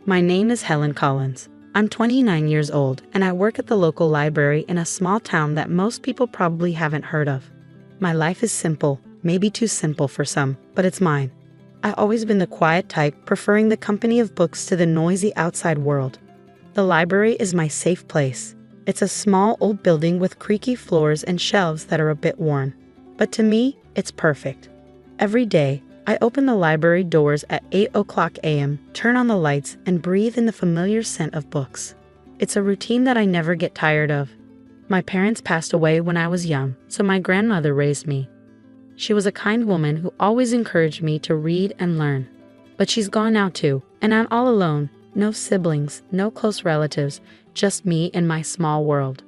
My name is Helen Collins. I'm 29 years old, and I work at the local library in a small town that most people probably haven't heard of. My life is simple, maybe too simple for some, but it's mine. I've always been the quiet type, preferring the company of books to the noisy outside world. The library is my safe place. It's a small old building with creaky floors and shelves that are a bit worn. But to me, it's perfect. Every day, I open the library doors at 8 o'clock a.m., turn on the lights, and breathe in the familiar scent of books. It's a routine that I never get tired of. My parents passed away when I was young, so my grandmother raised me. She was a kind woman who always encouraged me to read and learn. But she's gone now too, and I'm all alone. No siblings, no close relatives, just me and my small world.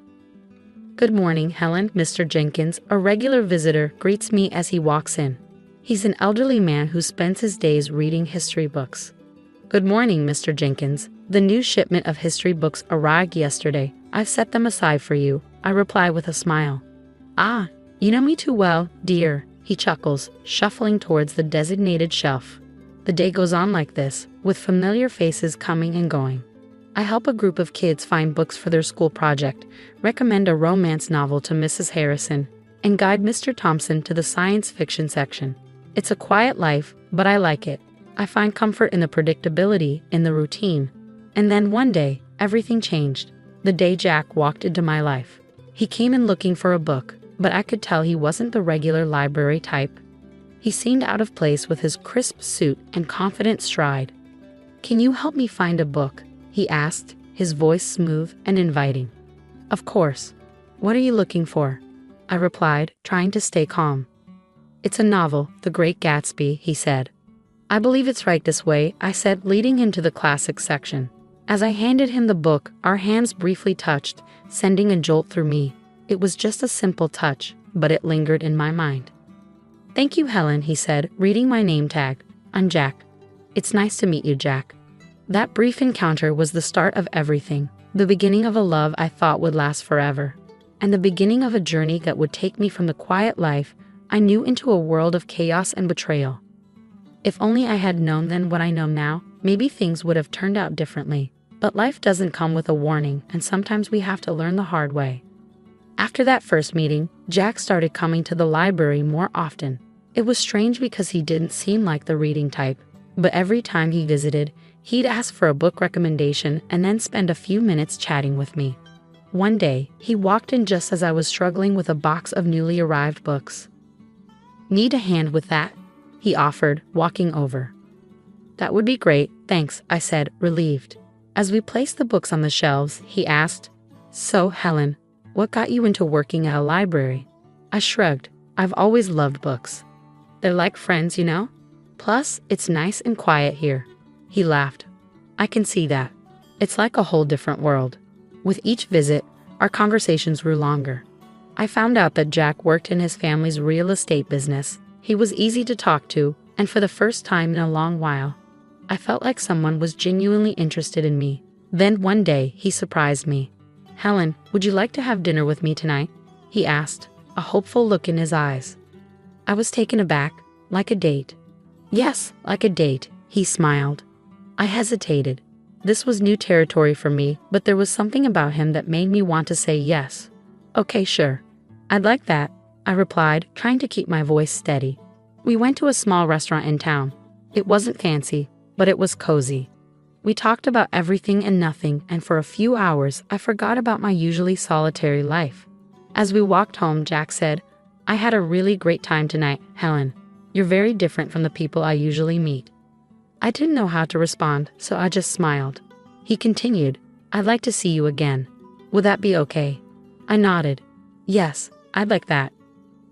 "Good morning, Helen," Mr. Jenkins, a regular visitor, greets me as he walks in. He's an elderly man who spends his days reading history books. "Good morning, Mr. Jenkins. The new shipment of history books arrived yesterday. I've set them aside for you," I reply with a smile. "Ah, you know me too well, dear," he chuckles, shuffling towards the designated shelf. The day goes on like this, with familiar faces coming and going. I help a group of kids find books for their school project, recommend a romance novel to Mrs. Harrison, and guide Mr. Thompson to the science fiction section. It's a quiet life, but I like it. I find comfort in the predictability, in the routine. And then one day, everything changed. The day Jack walked into my life. He came in looking for a book, but I could tell he wasn't the regular library type. He seemed out of place with his crisp suit and confident stride. "Can you help me find a book?" he asked, his voice smooth and inviting. "Of course. What are you looking for?" I replied, trying to stay calm. "It's a novel, The Great Gatsby," he said. "I believe it's right this way," I said, leading him to the classics section. As I handed him the book, our hands briefly touched, sending a jolt through me. It was just a simple touch, but it lingered in my mind. "Thank you, Helen," he said, reading my name tag. "I'm Jack." "It's nice to meet you, Jack." That brief encounter was the start of everything, the beginning of a love I thought would last forever, and the beginning of a journey that would take me from the quiet life I knew into a world of chaos and betrayal. If only I had known then what I know now, maybe things would have turned out differently. But life doesn't come with a warning, and sometimes we have to learn the hard way. After that first meeting, Jack started coming to the library more often. It was strange because he didn't seem like the reading type, but every time he visited, he'd ask for a book recommendation and then spend a few minutes chatting with me. One day, he walked in just as I was struggling with a box of newly arrived books. "Need a hand with that?" he offered, walking over. "That would be great, thanks," I said, relieved. As we placed the books on the shelves, he asked, "So, Helen, what got you into working at a library?" I shrugged. I've always loved books. They're like friends, you know? Plus, it's nice and quiet here. He laughed. "I can see that. It's like a whole different world." With each visit, our conversations grew longer. I found out that Jack worked in his family's real estate business. He was easy to talk to, and for the first time in a long while, I felt like someone was genuinely interested in me. Then one day, he surprised me. "Helen, would you like to have dinner with me tonight?" he asked, a hopeful look in his eyes. I was taken aback. "Like a date?" "Yes, like a date," he smiled. I hesitated. This was new territory for me, but there was something about him that made me want to say yes. "Okay, sure. I'd like that," I replied, trying to keep my voice steady. We went to a small restaurant in town. It wasn't fancy, but it was cozy. We talked about everything and nothing, and for a few hours, I forgot about my usually solitary life. As we walked home, Jack said, "I had a really great time tonight, Helen. You're very different from the people I usually meet." I didn't know how to respond, so I just smiled. He continued, "I'd like to see you again. Would that be okay?" I nodded. "Yes, I'd like that."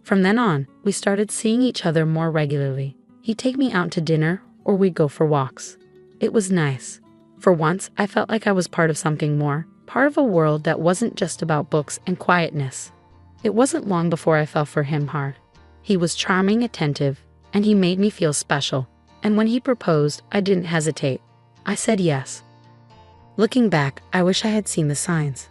From then on, we started seeing each other more regularly. He'd take me out to dinner, or we'd go for walks. It was nice. For once, I felt like I was part of something more, part of a world that wasn't just about books and quietness. It wasn't long before I fell for him hard. He was charming, attentive, and he made me feel special. And when he proposed, I didn't hesitate. I said yes. Looking back, I wish I had seen the signs.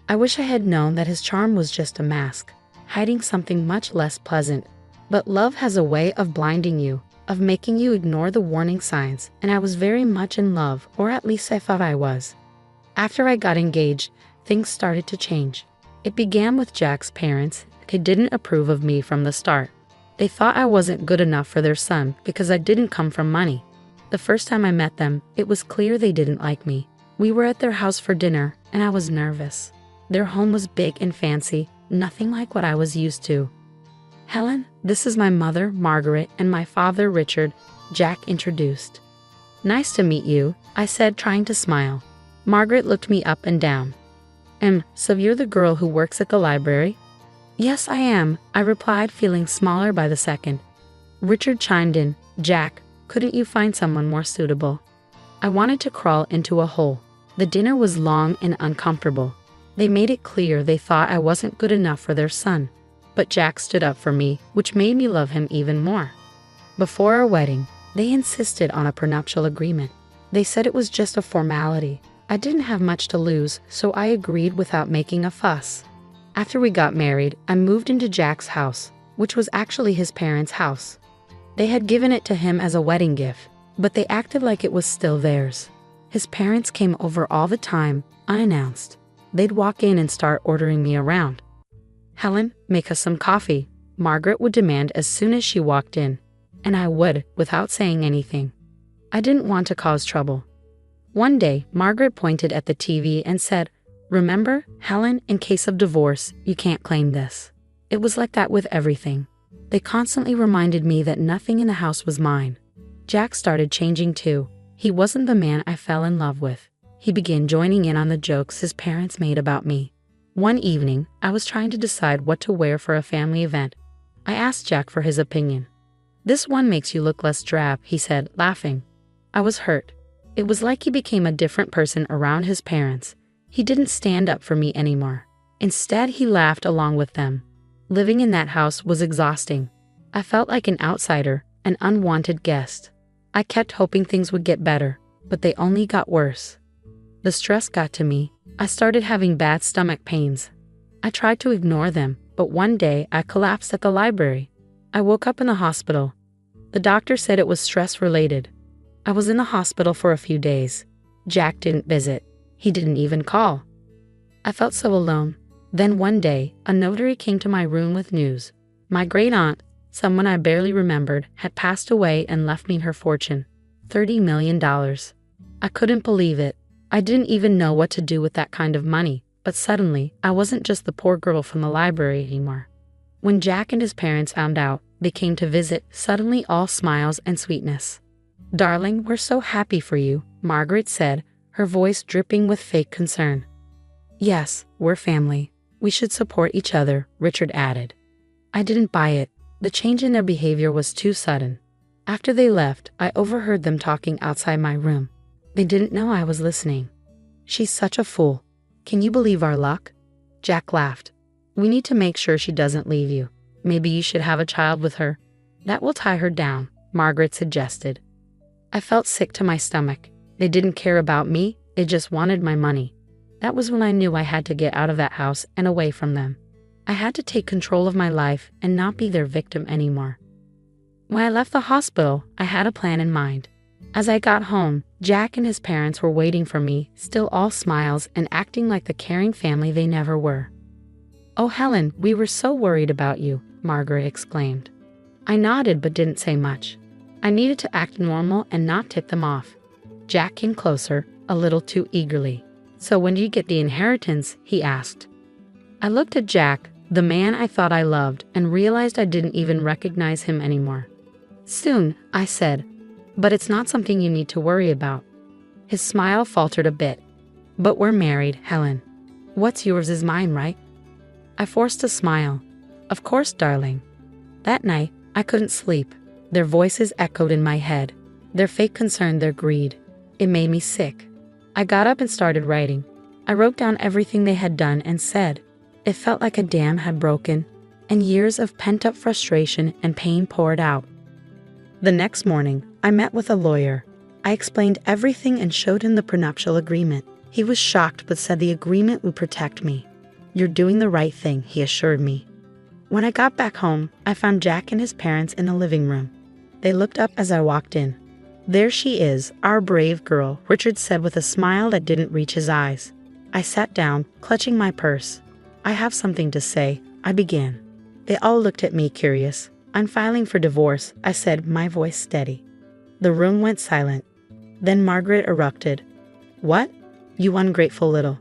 I wish I had known that his charm was just a mask, hiding something much less pleasant. But love has a way of blinding you. of making you ignore the warning signs, and I was very much in love, or at least I thought I was. After I got engaged, things started to change. It began with Jack's parents, who didn't approve of me from the start. They thought I wasn't good enough for their son because I didn't come from money. The first time I met them, it was clear they didn't like me. We were at their house for dinner, and I was nervous. Their home was big and fancy, nothing like what I was used to. "Helen, this is my mother, Margaret, and my father, Richard," Jack introduced. "Nice to meet you," I said, trying to smile. Margaret looked me up and down. So you're the girl who works at the library?" "Yes, I am," I replied, feeling smaller by the second. Richard chimed in, "Jack, couldn't you find someone more suitable?" I wanted to crawl into a hole. The dinner was long and uncomfortable. They made it clear they thought I wasn't good enough for their son. But Jack stood up for me, which made me love him even more. Before our wedding, they insisted on a prenuptial agreement. They said it was just a formality. I didn't have much to lose, so I agreed without making a fuss. After we got married, I moved into Jack's house, which was actually his parents' house. They had given it to him as a wedding gift, but they acted like it was still theirs. His parents came over all the time, unannounced. They'd walk in and start ordering me around. "Helen, make us some coffee," Margaret would demand as soon as she walked in, and I would, without saying anything. I didn't want to cause trouble. One day, Margaret pointed at the TV and said, "Remember, Helen, in case of divorce, you can't claim this." It was like that with everything. They constantly reminded me that nothing in the house was mine. Jack started changing too. He wasn't the man I fell in love with. He began joining in on the jokes his parents made about me. One evening, I was trying to decide what to wear for a family event. I asked Jack for his opinion. "This one makes you look less drab," he said, laughing. I was hurt. It was like he became a different person around his parents. He didn't stand up for me anymore. Instead, he laughed along with them. Living in that house was exhausting. I felt like an outsider, an unwanted guest. I kept hoping things would get better, but they only got worse. The stress got to me. I started having bad stomach pains. I tried to ignore them, but one day I collapsed at the library. I woke up in the hospital. The doctor said it was stress-related. I was in the hospital for a few days. Jack didn't visit. He didn't even call. I felt so alone. Then one day, a notary came to my room with news. My great-aunt, someone I barely remembered, had passed away and left me her fortune, $30 million. I couldn't believe it. I didn't even know what to do with that kind of money, but suddenly, I wasn't just the poor girl from the library anymore. When Jack and his parents found out, they came to visit, suddenly all smiles and sweetness. "Darling, we're so happy for you," Margaret said, her voice dripping with fake concern. "Yes, we're family. We should support each other," Richard added. I didn't buy it. The change in their behavior was too sudden. After they left, I overheard them talking outside my room. They didn't know I was listening. "She's such a fool. Can you believe our luck?" Jack laughed. "We need to make sure she doesn't leave you. Maybe you should have a child with her. That will tie her down," Margaret suggested. I felt sick to my stomach. They didn't care about me, they just wanted my money. That was when I knew I had to get out of that house and away from them. I had to take control of my life and not be their victim anymore. When I left the hospital, I had a plan in mind. As I got home, Jack and his parents were waiting for me, still all smiles and acting like the caring family they never were. "Oh, Helen, we were so worried about you," Margaret exclaimed. I nodded but didn't say much. I needed to act normal and not tick them off. Jack came closer, a little too eagerly. "So when do you get the inheritance?" he asked. I looked at Jack, the man I thought I loved, and realized I didn't even recognize him anymore. "Soon," I said, "but it's not something you need to worry about." His smile faltered a bit. "But we're married, Helen. What's yours is mine, right?" I forced a smile. "Of course, darling." That night, I couldn't sleep. Their voices echoed in my head. Their fake concern, their greed. It made me sick. I got up and started writing. I wrote down everything they had done and said. It felt like a dam had broken, and years of pent-up frustration and pain poured out. The next morning, I met with a lawyer. I explained everything and showed him the prenuptial agreement. He was shocked but said the agreement would protect me. "You're doing the right thing," he assured me. When I got back home, I found Jack and his parents in the living room. They looked up as I walked in. "There she is, our brave girl," Richard said with a smile that didn't reach his eyes. I sat down, clutching my purse. "I have something to say," I began. They all looked at me curious. "I'm filing for divorce," I said, my voice steady. The room went silent. Then Margaret erupted. "What? You ungrateful little..."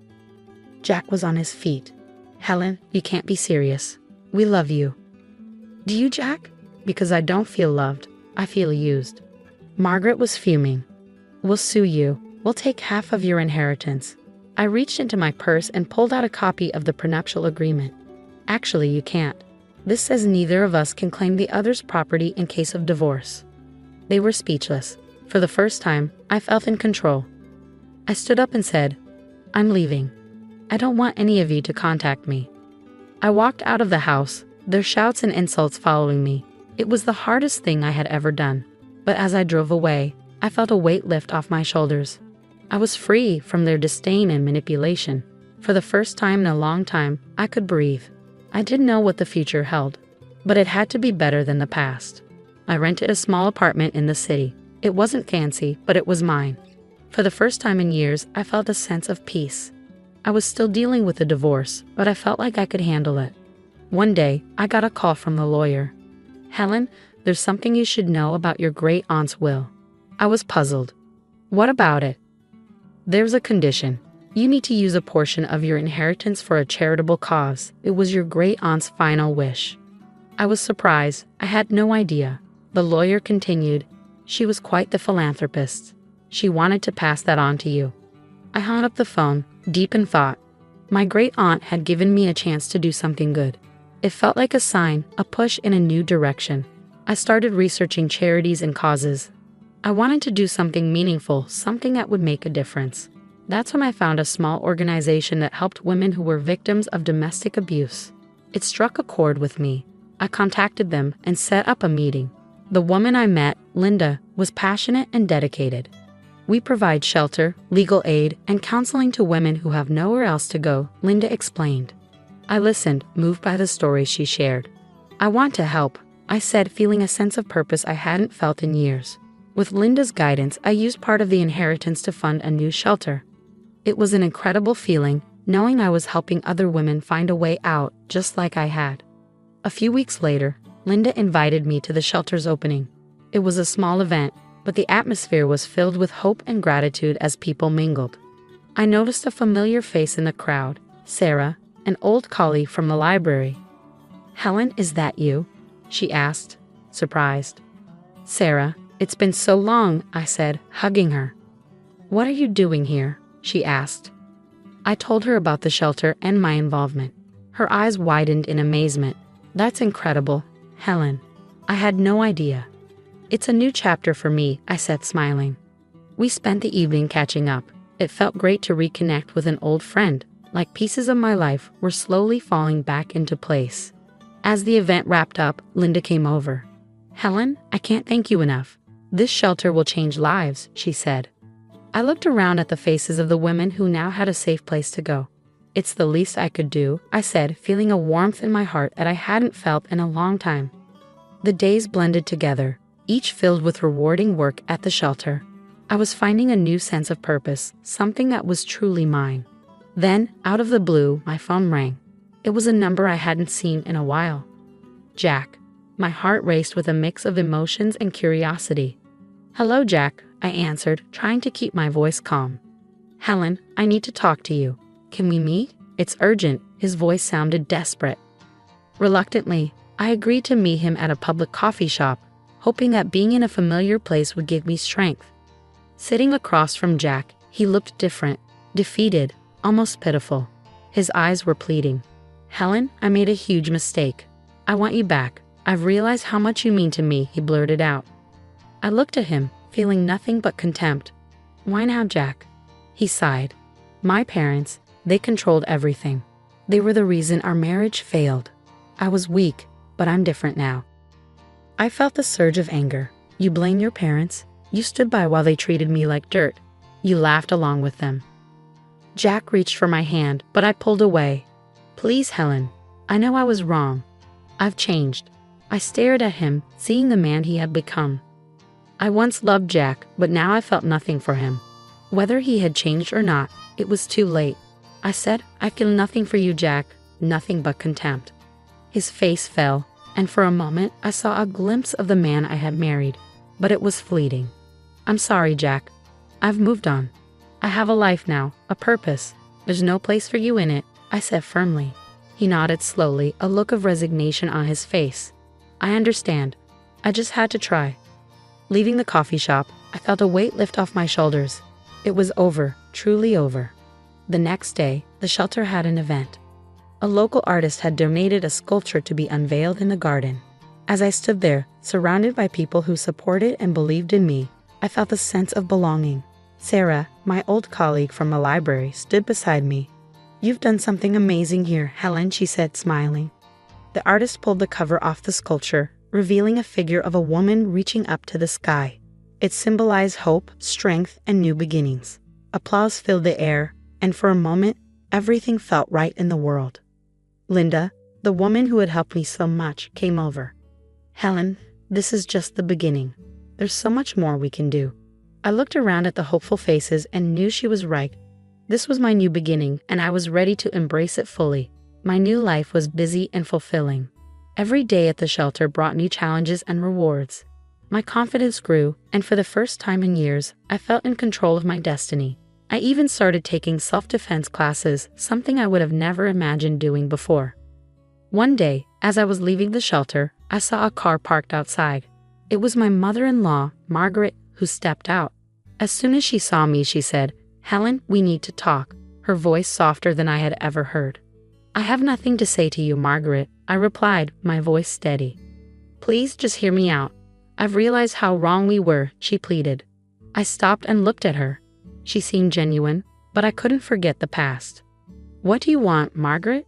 Jack was on his feet. "Helen, you can't be serious. We love you." "Do you, Jack?" "Because I don't feel loved. I feel used." Margaret was fuming. "We'll sue you. We'll take half of your inheritance." I reached into my purse and pulled out a copy of the prenuptial agreement. "Actually, you can't. This says neither of us can claim the other's property in case of divorce." They were speechless. For the first time, I felt in control. I stood up and said, "I'm leaving. I don't want any of you to contact me." I walked out of the house, their shouts and insults following me. It was the hardest thing I had ever done. But as I drove away, I felt a weight lift off my shoulders. I was free from their disdain and manipulation. For the first time in a long time, I could breathe. I didn't know what the future held, but it had to be better than the past. I rented a small apartment in the city. It wasn't fancy, but it was mine. For the first time in years, I felt a sense of peace. I was still dealing with the divorce, but I felt like I could handle it. One day, I got a call from the lawyer. "Helen, there's something you should know about your great-aunt's will." I was puzzled. "What about it?" "There's a condition. You need to use a portion of your inheritance for a charitable cause. It was your great-aunt's final wish." I was surprised. I had no idea. The lawyer continued, "She was quite the philanthropist. She wanted to pass that on to you." I hung up the phone, deep in thought. My great-aunt had given me a chance to do something good. It felt like a sign, a push in a new direction. I started researching charities and causes. I wanted to do something meaningful, something that would make a difference. That's when I found a small organization that helped women who were victims of domestic abuse. It struck a chord with me. I contacted them and set up a meeting. The woman I met, Linda, was passionate and dedicated. "We provide shelter, legal aid, and counseling to women who have nowhere else to go," Linda explained. I listened, moved by the stories she shared. "I want to help," I said, feeling a sense of purpose I hadn't felt in years. With Linda's guidance, I used part of the inheritance to fund a new shelter. It was an incredible feeling, knowing I was helping other women find a way out, just like I had. A few weeks later, Linda invited me to the shelter's opening. It was a small event, but the atmosphere was filled with hope and gratitude as people mingled. I noticed a familiar face in the crowd, Sarah, an old colleague from the library. "Helen, is that you?" she asked, surprised. "Sarah, it's been so long," I said, hugging her. "What are you doing here?" she asked. I told her about the shelter and my involvement. Her eyes widened in amazement. "That's incredible, Helen. I had no idea." "It's a new chapter for me," I said, smiling. We spent the evening catching up. It felt great to reconnect with an old friend, like pieces of my life were slowly falling back into place. As the event wrapped up, Linda came over. "Helen, I can't thank you enough. This shelter will change lives," she said. I looked around at the faces of the women who now had a safe place to go. "It's the least I could do," I said, feeling a warmth in my heart that I hadn't felt in a long time. The days blended together, each filled with rewarding work at the shelter. I was finding a new sense of purpose, something that was truly mine. Then, out of the blue, my phone rang. It was a number I hadn't seen in a while. Jack. My heart raced with a mix of emotions and curiosity. "Hello, Jack," I answered, trying to keep my voice calm. "Helen, I need to talk to you. Can we meet? It's urgent." His voice sounded desperate. Reluctantly, I agreed to meet him at a public coffee shop, hoping that being in a familiar place would give me strength. Sitting across from Jack, he looked different, defeated, almost pitiful. His eyes were pleading. "Helen, I made a huge mistake. I want you back. I've realized how much you mean to me," he blurted out. I looked at him, feeling nothing but contempt. "Why now, Jack?" He sighed. "My parents, they controlled everything. They were the reason our marriage failed. I was weak, but I'm different now." I felt a surge of anger. "You blame your parents? You stood by while they treated me like dirt. You laughed along with them." Jack reached for my hand, but I pulled away. "Please, Helen. I know I was wrong. I've changed." I stared at him, seeing the man he had become. I once loved Jack, but now I felt nothing for him. Whether he had changed or not, it was too late. I said, I feel nothing for you, Jack, nothing but contempt. His face fell, and for a moment I saw a glimpse of the man I had married, but it was fleeting. I'm sorry, Jack. I've moved on. I have a life now, a purpose. There's no place for you in it, I said firmly. He nodded slowly, a look of resignation on his face. I understand. I just had to try. Leaving the coffee shop, I felt a weight lift off my shoulders. It was over, truly over. The next day, the shelter had an event. A local artist had donated a sculpture to be unveiled in the garden. As I stood there, surrounded by people who supported and believed in me, I felt a sense of belonging. Sarah, my old colleague from the library, stood beside me. You've done something amazing here, Helen, she said, smiling. The artist pulled the cover off the sculpture, revealing a figure of a woman reaching up to the sky. It symbolized hope, strength, and new beginnings. Applause filled the air, and for a moment, everything felt right in the world. Linda, the woman who had helped me so much, came over. Helen, this is just the beginning. There's so much more we can do. I looked around at the hopeful faces and knew she was right. This was my new beginning, and I was ready to embrace it fully. My new life was busy and fulfilling. Every day at the shelter brought new challenges and rewards. My confidence grew, and for the first time in years, I felt in control of my destiny. I even started taking self-defense classes, something I would have never imagined doing before. One day, as I was leaving the shelter, I saw a car parked outside. It was my mother-in-law, Margaret, who stepped out. As soon as she saw me, she said, Helen, we need to talk, her voice softer than I had ever heard. I have nothing to say to you, Margaret, I replied, my voice steady. Please just hear me out. I've realized how wrong we were, she pleaded. I stopped and looked at her. She seemed genuine, but I couldn't forget the past. What do you want, Margaret?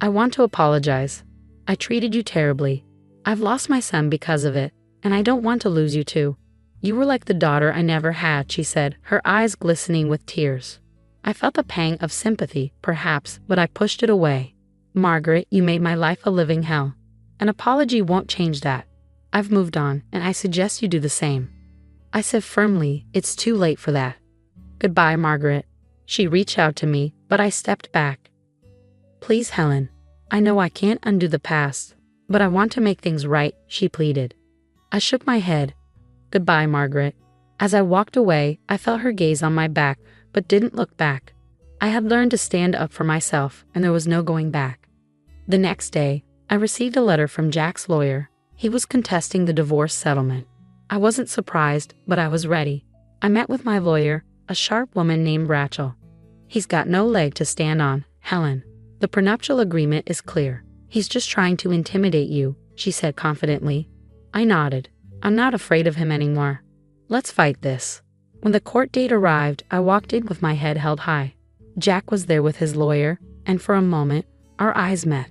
I want to apologize. I treated you terribly. I've lost my son because of it, and I don't want to lose you too. You were like the daughter I never had, she said, her eyes glistening with tears. I felt a pang of sympathy, perhaps, but I pushed it away. Margaret, you made my life a living hell. An apology won't change that. I've moved on, and I suggest you do the same. I said firmly, it's too late for that. Goodbye, Margaret. She reached out to me, but I stepped back. Please, Helen. I know I can't undo the past, but I want to make things right, she pleaded. I shook my head. Goodbye, Margaret. As I walked away, I felt her gaze on my back, but didn't look back. I had learned to stand up for myself, and there was no going back. The next day, I received a letter from Jack's lawyer. He was contesting the divorce settlement. I wasn't surprised, but I was ready. I met with my lawyer, a sharp woman named Rachel. He's got no leg to stand on, Helen. The prenuptial agreement is clear. He's just trying to intimidate you, she said confidently. I nodded. I'm not afraid of him anymore. Let's fight this. When the court date arrived, I walked in with my head held high. Jack was there with his lawyer, and for a moment, our eyes met.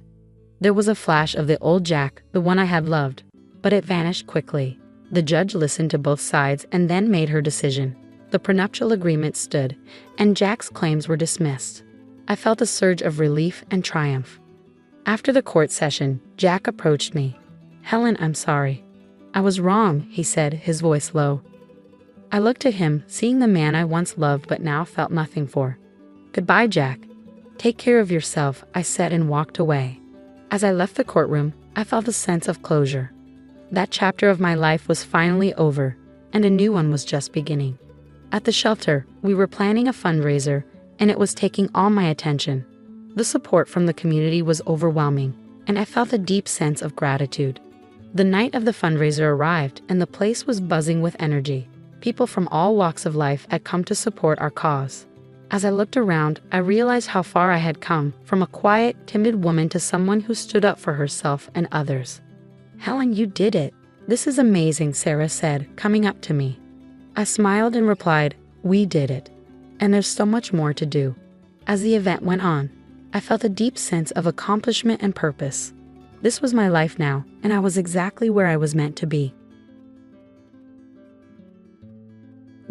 There was a flash of the old Jack, the one I had loved, but it vanished quickly. The judge listened to both sides and then made her decision. The prenuptial agreement stood, and Jack's claims were dismissed. I felt a surge of relief and triumph. After the court session, Jack approached me. Helen, I'm sorry. I was wrong, he said, his voice low. I looked at him, seeing the man I once loved but now felt nothing for. Goodbye, Jack. Take care of yourself, I said and walked away. As I left the courtroom, I felt a sense of closure. That chapter of my life was finally over, and a new one was just beginning. At the shelter, we were planning a fundraiser, and it was taking all my attention. The support from the community was overwhelming, and I felt a deep sense of gratitude. The night of the fundraiser arrived, and the place was buzzing with energy. People from all walks of life had come to support our cause. As I looked around, I realized how far I had come, from a quiet, timid woman to someone who stood up for herself and others. Helen, you did it. This is amazing, Sarah said, coming up to me. I smiled and replied, we did it. And there's so much more to do. As the event went on, I felt a deep sense of accomplishment and purpose. This was my life now, and I was exactly where I was meant to be.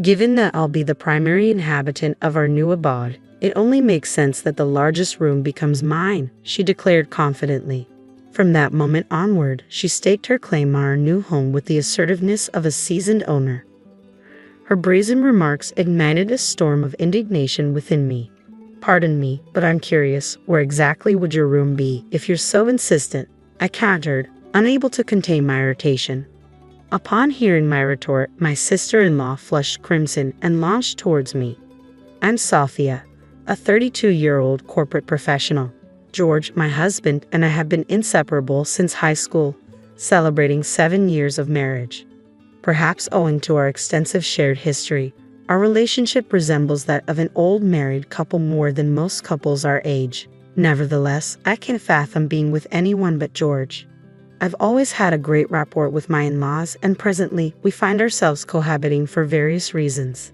Given that I'll be the primary inhabitant of our new abode, it only makes sense that the largest room becomes mine, she declared confidently. From that moment onward, she staked her claim on our new home with the assertiveness of a seasoned owner. Her brazen remarks ignited a storm of indignation within me. "Pardon me, but I'm curious, where exactly would your room be if you're so insistent?" I countered, unable to contain my irritation. Upon hearing my retort, my sister-in-law flushed crimson and launched towards me. "I'm Sophia, a 32-year-old corporate professional. George, my husband, and I have been inseparable since high school, celebrating 7 years of marriage. Perhaps owing to our extensive shared history, our relationship resembles that of an old married couple more than most couples our age. Nevertheless, I can't fathom being with anyone but George. I've always had a great rapport with my in-laws, and presently we find ourselves cohabiting for various reasons.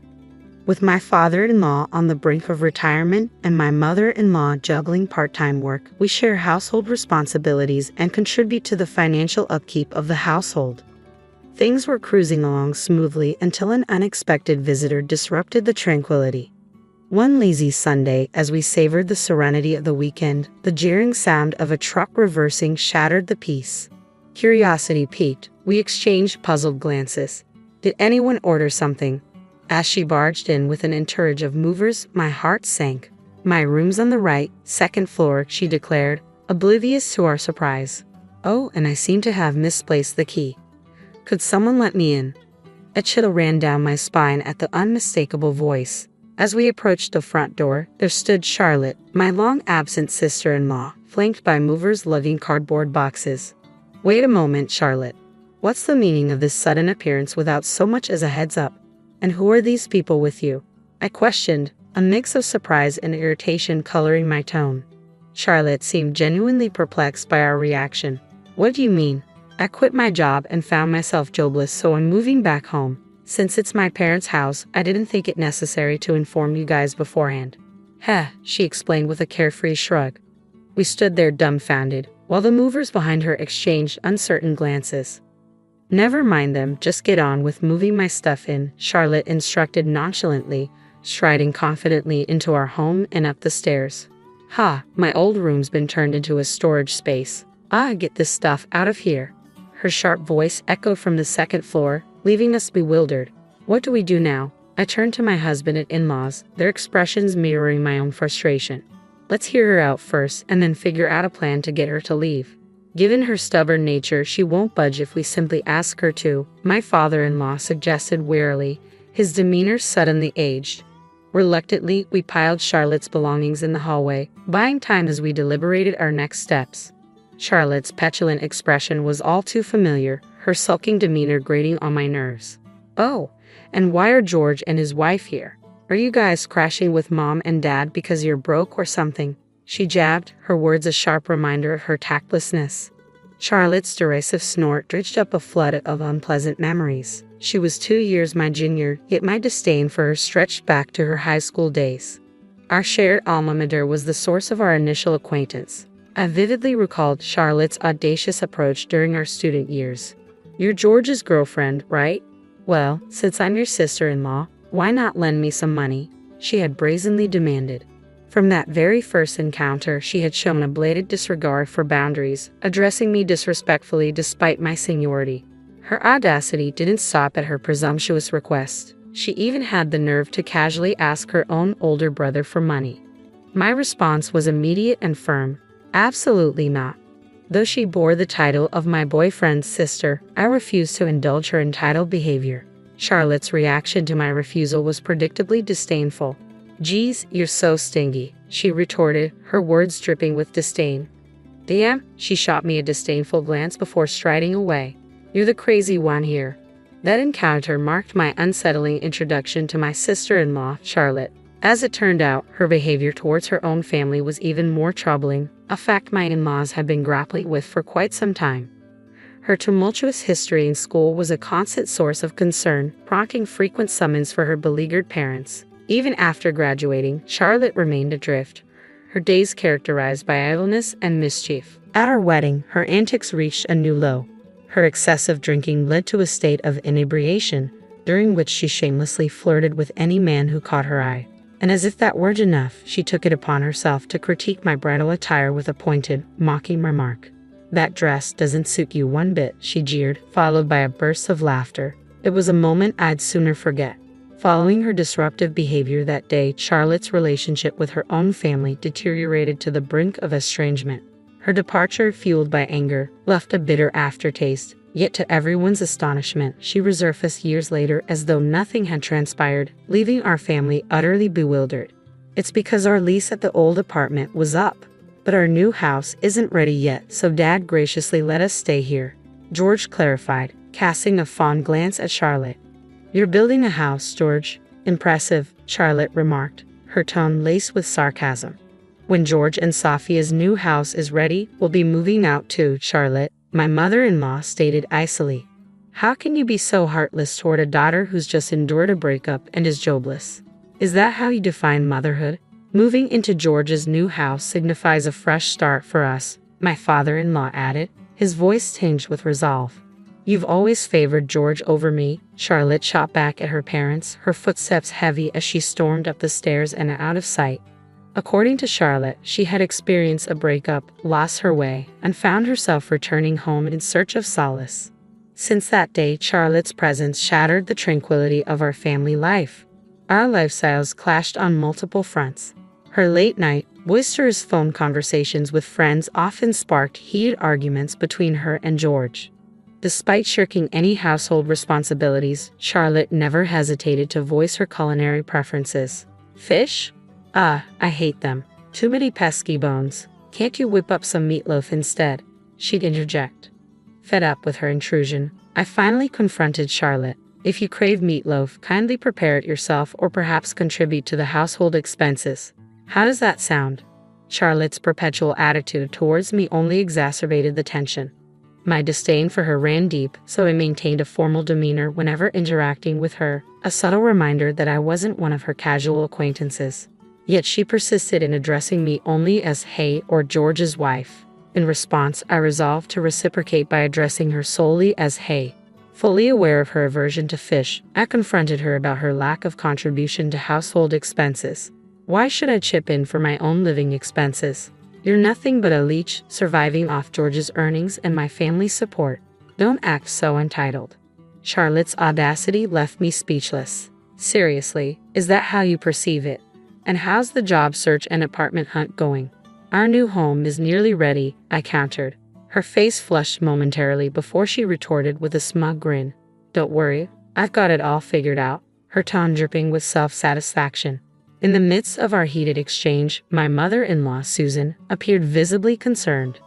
With my father-in-law on the brink of retirement and my mother-in-law juggling part-time work, we share household responsibilities and contribute to the financial upkeep of the household." Things were cruising along smoothly until an unexpected visitor disrupted the tranquility. One lazy Sunday, as we savored the serenity of the weekend, the jeering sound of a truck reversing shattered the peace. Curiosity piqued, we exchanged puzzled glances. "Did anyone order something?" As she barged in with an entourage of movers, my heart sank. "My room's on the right, second floor," she declared, oblivious to our surprise. "Oh, and I seem to have misplaced the key. Could someone let me in?" A chill ran down my spine at the unmistakable voice. As we approached the front door, there stood Charlotte, my long-absent sister-in-law, flanked by movers lugging cardboard boxes. "Wait a moment, Charlotte. What's the meaning of this sudden appearance without so much as a heads-up? And who are these people with you?" I questioned, a mix of surprise and irritation coloring my tone. Charlotte seemed genuinely perplexed by our reaction. "What do you mean? I quit my job and found myself jobless, so I'm moving back home. Since it's my parents' house, I didn't think it necessary to inform you guys beforehand." "Heh," she explained with a carefree shrug. We stood there dumbfounded, while the movers behind her exchanged uncertain glances. "Never mind them, just get on with moving my stuff in," Charlotte instructed nonchalantly, striding confidently into our home and up the stairs. "Ha, my old room's been turned into a storage space. Get this stuff out of here." Her sharp voice echoed from the second floor, leaving us bewildered. "What do we do now?" I turned to my husband and in-laws, their expressions mirroring my own frustration. "Let's hear her out first, and then figure out a plan to get her to leave. Given her stubborn nature, she won't budge if we simply ask her to," my father-in-law suggested wearily, his demeanor suddenly aged. Reluctantly, we piled Charlotte's belongings in the hallway, buying time as we deliberated our next steps. Charlotte's petulant expression was all too familiar, her sulking demeanor grating on my nerves. "Oh, and why are George and his wife here? Are you guys crashing with mom and dad because you're broke or something?" she jabbed, her words a sharp reminder of her tactlessness. Charlotte's derisive snort dredged up a flood of unpleasant memories. She was 2 years my junior, yet my disdain for her stretched back to her high school days. Our shared alma mater was the source of our initial acquaintance. I vividly recalled Charlotte's audacious approach during our student years. "You're George's girlfriend, right? Well, since I'm your sister-in-law, why not lend me some money?" she had brazenly demanded. From that very first encounter, she had shown a blatant disregard for boundaries, addressing me disrespectfully despite my seniority. Her audacity didn't stop at her presumptuous request. She even had the nerve to casually ask her own older brother for money. My response was immediate and firm. Absolutely not. Though she bore the title of my boyfriend's sister, I refused to indulge her entitled behavior. Charlotte's reaction to my refusal was predictably disdainful. "Geez, you're so stingy," she retorted, her words dripping with disdain. "Damn," she shot me a disdainful glance before striding away. "You're the crazy one here." That encounter marked my unsettling introduction to my sister-in-law, Charlotte. As it turned out, her behavior towards her own family was even more troubling, a fact my in-laws had been grappling with for quite some time. Her tumultuous history in school was a constant source of concern, prompting frequent summons for her beleaguered parents. Even after graduating, Charlotte remained adrift, her days characterized by idleness and mischief. At our wedding, her antics reached a new low. Her excessive drinking led to a state of inebriation, during which she shamelessly flirted with any man who caught her eye. And as if that weren't enough, she took it upon herself to critique my bridal attire with a pointed, mocking remark. "That dress doesn't suit you one bit," she jeered, followed by a burst of laughter. It was a moment I'd sooner forget. Following her disruptive behavior that day, Charlotte's relationship with her own family deteriorated to the brink of estrangement. Her departure, fueled by anger, left a bitter aftertaste, yet to everyone's astonishment, she resurfaced years later as though nothing had transpired, leaving our family utterly bewildered. "It's because our lease at the old apartment was up. But our new house isn't ready yet, so Dad graciously let us stay here," George clarified, casting a fond glance at Charlotte. "You're building a house, George." "Impressive," Charlotte remarked, her tone laced with sarcasm. "When George and Sophia's new house is ready, we'll be moving out too, Charlotte," my mother-in-law stated icily. "How can you be so heartless toward a daughter who's just endured a breakup and is jobless? Is that how you define motherhood?" "Moving into George's new house signifies a fresh start for us," my father-in-law added, his voice tinged with resolve. "You've always favored George over me," Charlotte shot back at her parents, her footsteps heavy as she stormed up the stairs and out of sight. According to Charlotte, she had experienced a breakup, lost her way, and found herself returning home in search of solace. Since that day, Charlotte's presence shattered the tranquility of our family life. Our lifestyles clashed on multiple fronts. Her late-night, boisterous phone conversations with friends often sparked heated arguments between her and George. Despite shirking any household responsibilities, Charlotte never hesitated to voice her culinary preferences. "Fish? I hate them. Too many pesky bones. Can't you whip up some meatloaf instead?" she'd interject. Fed up with her intrusion, I finally confronted Charlotte. "If you crave meatloaf, kindly prepare it yourself or perhaps contribute to the household expenses. How does that sound?" Charlotte's perpetual attitude towards me only exacerbated the tension. My disdain for her ran deep, so I maintained a formal demeanor whenever interacting with her, a subtle reminder that I wasn't one of her casual acquaintances. Yet she persisted in addressing me only as "Hey" or "George's wife." In response, I resolved to reciprocate by addressing her solely as "Hey." Fully aware of her aversion to fish, I confronted her about her lack of contribution to household expenses. "Why should I chip in for my own living expenses? You're nothing but a leech, surviving off George's earnings and my family's support. Don't act so entitled." Charlotte's audacity left me speechless. "Seriously, is that how you perceive it? And how's the job search and apartment hunt going?" "Our new home is nearly ready," I countered. Her face flushed momentarily before she retorted with a smug grin. "Don't worry, I've got it all figured out," her tone dripping with self-satisfaction. In the midst of our heated exchange, my mother-in-law, Susan, appeared visibly concerned.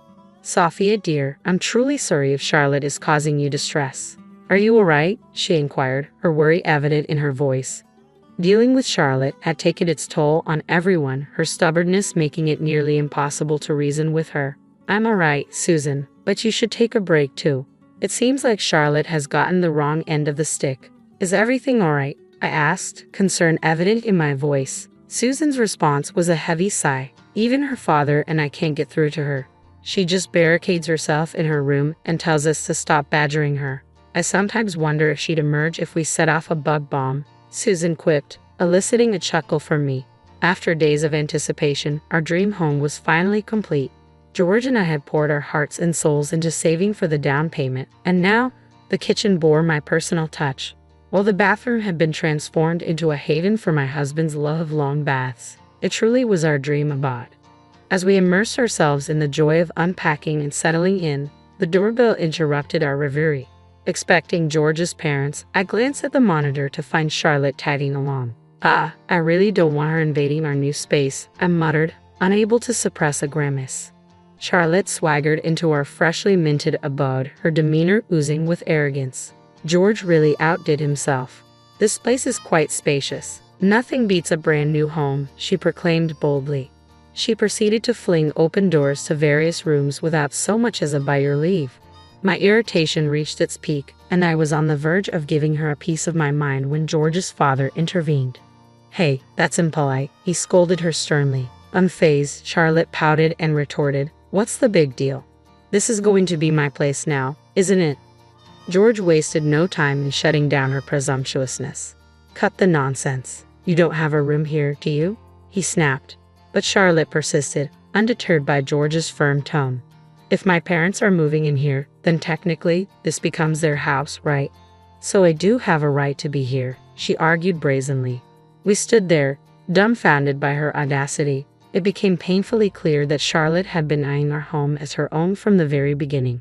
"Sophia, dear, I'm truly sorry if Charlotte is causing you distress. Are you all right?" she inquired, her worry evident in her voice. Dealing with Charlotte had taken its toll on everyone, her stubbornness making it nearly impossible to reason with her. "I'm all right, Susan, but you should take a break too. It seems like Charlotte has gotten the wrong end of the stick." "Is everything all right?" I asked, concern evident in my voice. Susan's response was a heavy sigh. "Even her father and I can't get through to her. She just barricades herself in her room and tells us to stop badgering her. I sometimes wonder if she'd emerge if we set off a bug bomb," Susan quipped, eliciting a chuckle from me. After days of anticipation, our dream home was finally complete. George and I had poured our hearts and souls into saving for the down payment, and now the kitchen bore my personal touch, while the bathroom had been transformed into a haven for my husband's love of long baths. It truly was our dream abode. As we immersed ourselves in the joy of unpacking and settling in, the doorbell interrupted our reverie. Expecting George's parents, I glanced at the monitor to find Charlotte tagging along. I really don't want her invading our new space," I muttered, unable to suppress a grimace. Charlotte swaggered into our freshly minted abode, her demeanor oozing with arrogance. "George really outdid himself. This place is quite spacious. Nothing beats a brand new home," she proclaimed boldly. She proceeded to fling open doors to various rooms without so much as a "by your leave." My irritation reached its peak, and I was on the verge of giving her a piece of my mind when George's father intervened. "Hey, that's impolite," he scolded her sternly. Unfazed, Charlotte pouted and retorted, "What's the big deal? This is going to be my place now, isn't it?" George wasted no time in shutting down her presumptuousness. "Cut the nonsense. You don't have a room here, do you?" he snapped. But Charlotte persisted, undeterred by George's firm tone. If my parents are moving in here, then technically, this becomes their house, right? So I do have a right to be here, she argued brazenly. We stood there, dumbfounded by her audacity. It became painfully clear that Charlotte had been eyeing our home as her own from the very beginning.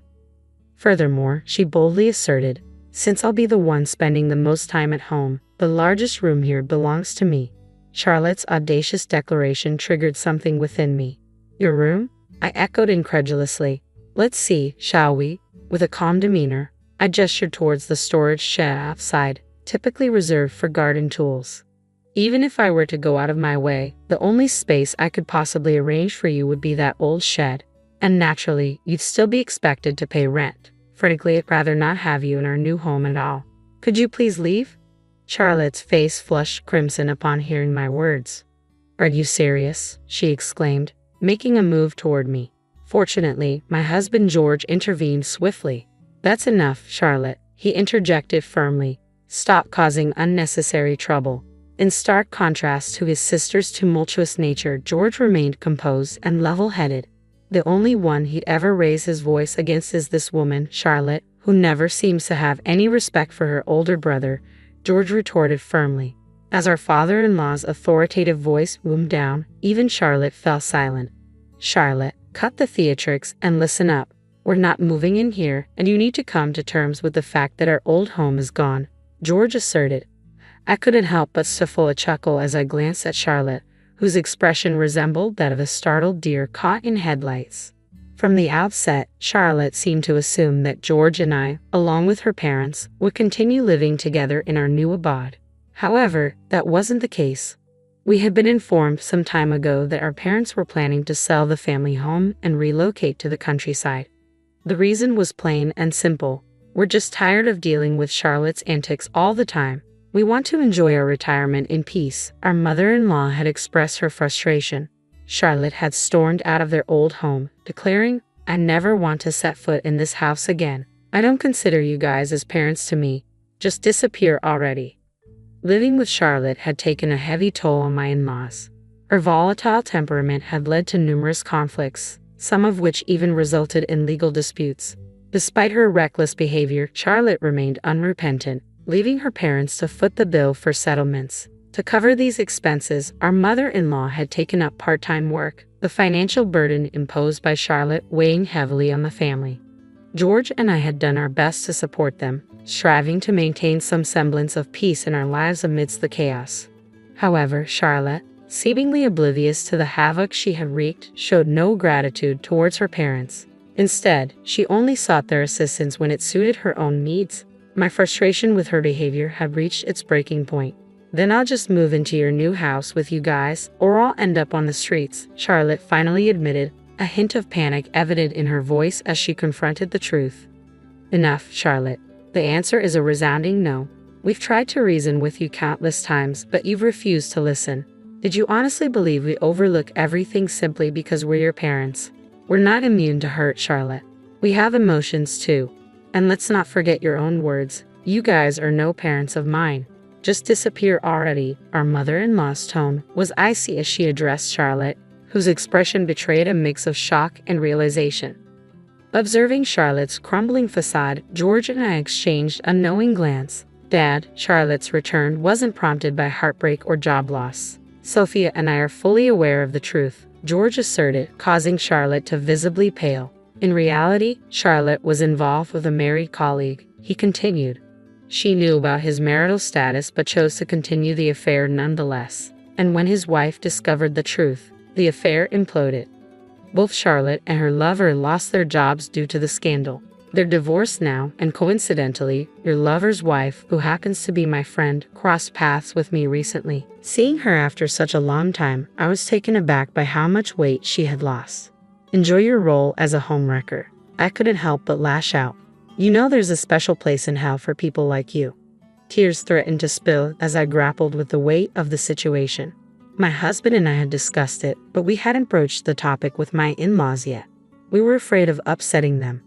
Furthermore, she boldly asserted, since I'll be the one spending the most time at home, the largest room here belongs to me. Charlotte's audacious declaration triggered something within me. Your room? I echoed incredulously. Let's see, shall we? With a calm demeanor, I gestured towards the storage shed outside, typically reserved for garden tools. Even if I were to go out of my way, the only space I could possibly arrange for you would be that old shed. And naturally, you'd still be expected to pay rent. Frankly, I'd rather not have you in our new home at all. Could you please leave? Charlotte's face flushed crimson upon hearing my words. Are you serious? She exclaimed, making a move toward me. Fortunately, my husband George intervened swiftly. That's enough, Charlotte, he interjected firmly. Stop causing unnecessary trouble. In stark contrast to his sister's tumultuous nature, George remained composed and level-headed. The only one he'd ever raise his voice against is this woman, Charlotte, who never seems to have any respect for her older brother, George retorted firmly. As our father-in-law's authoritative voice boomed down, even Charlotte fell silent. Charlotte, cut the theatrics and listen up. We're not moving in here, and you need to come to terms with the fact that our old home is gone, George asserted. I couldn't help but stifle a chuckle as I glanced at Charlotte, whose expression resembled that of a startled deer caught in headlights. From the outset, Charlotte seemed to assume that George and I, along with her parents, would continue living together in our new abode. However, that wasn't the case. We had been informed some time ago that our parents were planning to sell the family home and relocate to the countryside. The reason was plain and simple. We're just tired of dealing with Charlotte's antics all the time. We want to enjoy our retirement in peace, our mother-in-law had expressed her frustration. Charlotte had stormed out of their old home, declaring, I never want to set foot in this house again. I don't consider you guys as parents to me. Just disappear already. Living with Charlotte had taken a heavy toll on my in-laws. Her volatile temperament had led to numerous conflicts, some of which even resulted in legal disputes. Despite her reckless behavior, Charlotte remained unrepentant, leaving her parents to foot the bill for settlements. To cover these expenses, our mother-in-law had taken up part-time work, the financial burden imposed by Charlotte weighing heavily on the family. George and I had done our best to support them, striving to maintain some semblance of peace in our lives amidst the chaos. However, Charlotte, seemingly oblivious to the havoc she had wreaked, showed no gratitude towards her parents. Instead, she only sought their assistance when it suited her own needs. My frustration with her behavior had reached its breaking point. Then I'll just move into your new house with you guys, or I'll end up on the streets, Charlotte finally admitted, a hint of panic evident in her voice as she confronted the truth. Enough, Charlotte. The answer is a resounding no. We've tried to reason with you countless times, but you've refused to listen. Did you honestly believe we overlook everything simply because we're your parents? We're not immune to hurt, Charlotte. We have emotions too. And let's not forget your own words. You guys are no parents of mine. Just disappear already. Our mother-in-law's tone was icy as she addressed Charlotte, whose expression betrayed a mix of shock and realization. Observing Charlotte's crumbling facade, George and I exchanged a knowing glance. Dad, Charlotte's return wasn't prompted by heartbreak or job loss. Sophia and I are fully aware of the truth, George asserted, causing Charlotte to visibly pale. In reality, Charlotte was involved with a married colleague, he continued. She knew about his marital status but chose to continue the affair nonetheless. And when his wife discovered the truth, the affair imploded. Both Charlotte and her lover lost their jobs due to the scandal. They're divorced now, and coincidentally, your lover's wife, who happens to be my friend, crossed paths with me recently. Seeing her after such a long time, I was taken aback by how much weight she had lost. Enjoy your role as a homewrecker. I couldn't help but lash out. You know there's a special place in hell for people like you. Tears threatened to spill as I grappled with the weight of the situation. My husband and I had discussed it, but we hadn't broached the topic with my in-laws yet. We were afraid of upsetting them.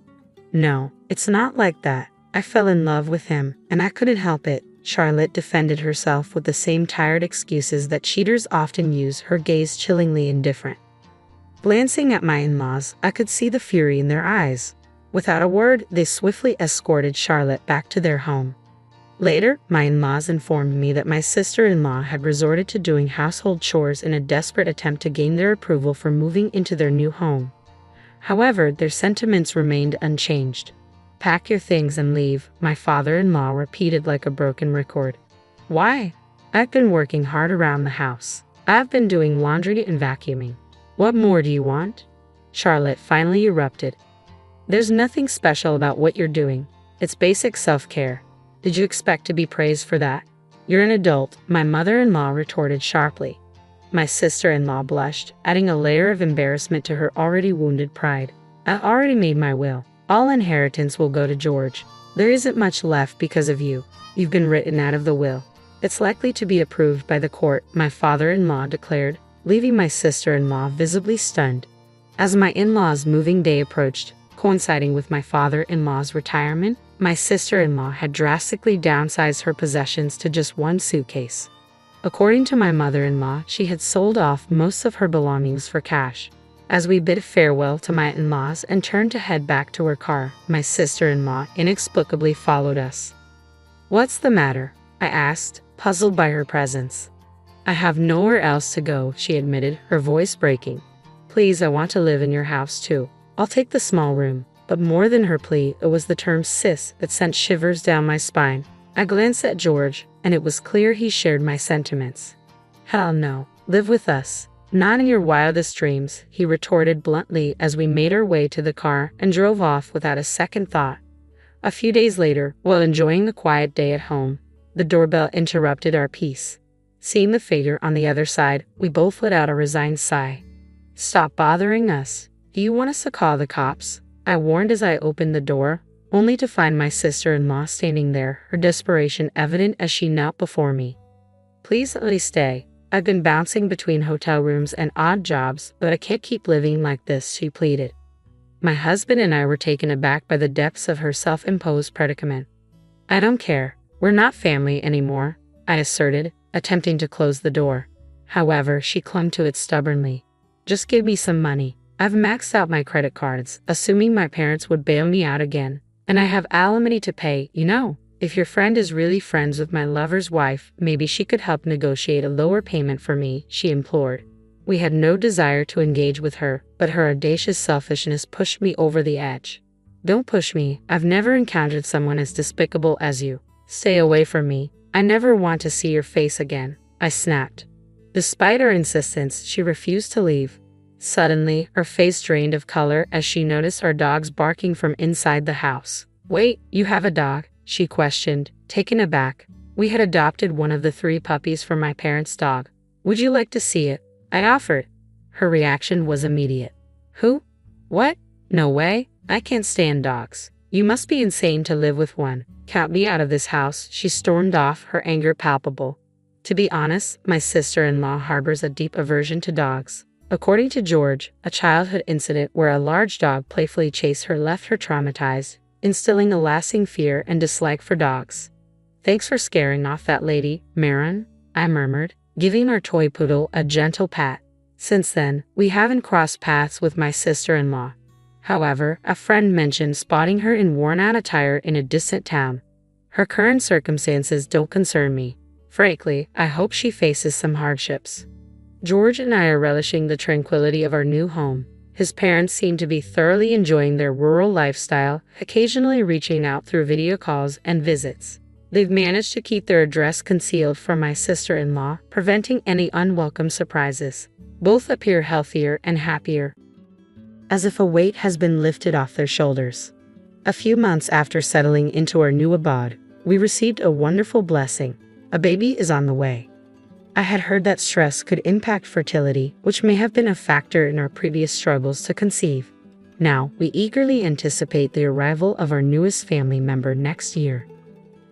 No, it's not like that. I fell in love with him, and I couldn't help it. Charlotte defended herself with the same tired excuses that cheaters often use, her gaze chillingly indifferent. Glancing at my in-laws, I could see the fury in their eyes. Without a word, they swiftly escorted Charlotte back to their home. Later, my in-laws informed me that my sister-in-law had resorted to doing household chores in a desperate attempt to gain their approval for moving into their new home. However, their sentiments remained unchanged. "Pack your things and leave," my father-in-law repeated like a broken record. "Why?" "I've been working hard around the house. I've been doing laundry and vacuuming. What more do you want?" Charlotte finally erupted. "There's nothing special about what you're doing. It's basic self-care. Did you expect to be praised for that?" "You're an adult," my mother-in-law retorted sharply. My sister-in-law blushed, adding a layer of embarrassment to her already wounded pride. "I already made my will. All inheritance will go to George. There isn't much left because of you. You've been written out of the will. It's likely to be approved by the court," my father-in-law declared, leaving my sister-in-law visibly stunned. As my in-law's moving day approached, coinciding with my father-in-law's retirement, my sister-in-law had drastically downsized her possessions to just one suitcase. According to my mother-in-law, she had sold off most of her belongings for cash. As we bid farewell to my in-laws and turned to head back to her car, my sister-in-law inexplicably followed us. "What's the matter?" I asked, puzzled by her presence. "I have nowhere else to go," she admitted, her voice breaking. "Please, I want to live in your house too. I'll take the small room." But more than her plea, it was the term "sis" that sent shivers down my spine. I glanced at George, and it was clear he shared my sentiments. "Hell no. Live with us. Not in your wildest dreams," he retorted bluntly as we made our way to the car and drove off without a second thought. A few days later, while enjoying the quiet day at home, the doorbell interrupted our peace. Seeing the figure on the other side, we both let out a resigned sigh. "Stop bothering us. Do you want us to call the cops?" I warned as I opened the door, only to find my sister-in-law standing there, her desperation evident as she knelt before me. "Please let me stay. I've been bouncing between hotel rooms and odd jobs, but I can't keep living like this," she pleaded. My husband and I were taken aback by the depths of her self-imposed predicament. "I don't care. We're not family anymore," I asserted, attempting to close the door. However, she clung to it stubbornly. "Just give me some money. I've maxed out my credit cards, assuming my parents would bail me out again. And I have alimony to pay, you know. If your friend is really friends with my lover's wife, maybe she could help negotiate a lower payment for me," she implored. We had no desire to engage with her, but her audacious selfishness pushed me over the edge. "Don't push me. I've never encountered someone as despicable as you. Stay away from me. I never want to see your face again," I snapped. Despite her insistence, she refused to leave. Suddenly, her face drained of color as she noticed our dogs barking from inside the house. "Wait, you have a dog?" she questioned, taken aback. We had adopted one of the 3 puppies from my parents' dog. "Would you like to see it?" I offered. Her reaction was immediate. "Who? What? No way. I can't stand dogs. You must be insane to live with one. Count me out of this house," she stormed off, her anger palpable. To be honest, my sister-in-law harbors a deep aversion to dogs. According to George, a childhood incident where a large dog playfully chased her left her traumatized, instilling a lasting fear and dislike for dogs. "Thanks for scaring off that lady, Marin," I murmured, giving our toy poodle a gentle pat. Since then, we haven't crossed paths with my sister-in-law. However, a friend mentioned spotting her in worn-out attire in a distant town. Her current circumstances don't concern me. Frankly, I hope she faces some hardships. George and I are relishing the tranquility of our new home. His parents seem to be thoroughly enjoying their rural lifestyle, occasionally reaching out through video calls and visits. They've managed to keep their address concealed from my sister-in-law, preventing any unwelcome surprises. Both appear healthier and happier, as if a weight has been lifted off their shoulders. A few months after settling into our new abode, we received a wonderful blessing. A baby is on the way. I had heard that stress could impact fertility, which may have been a factor in our previous struggles to conceive. Now, we eagerly anticipate the arrival of our newest family member next year.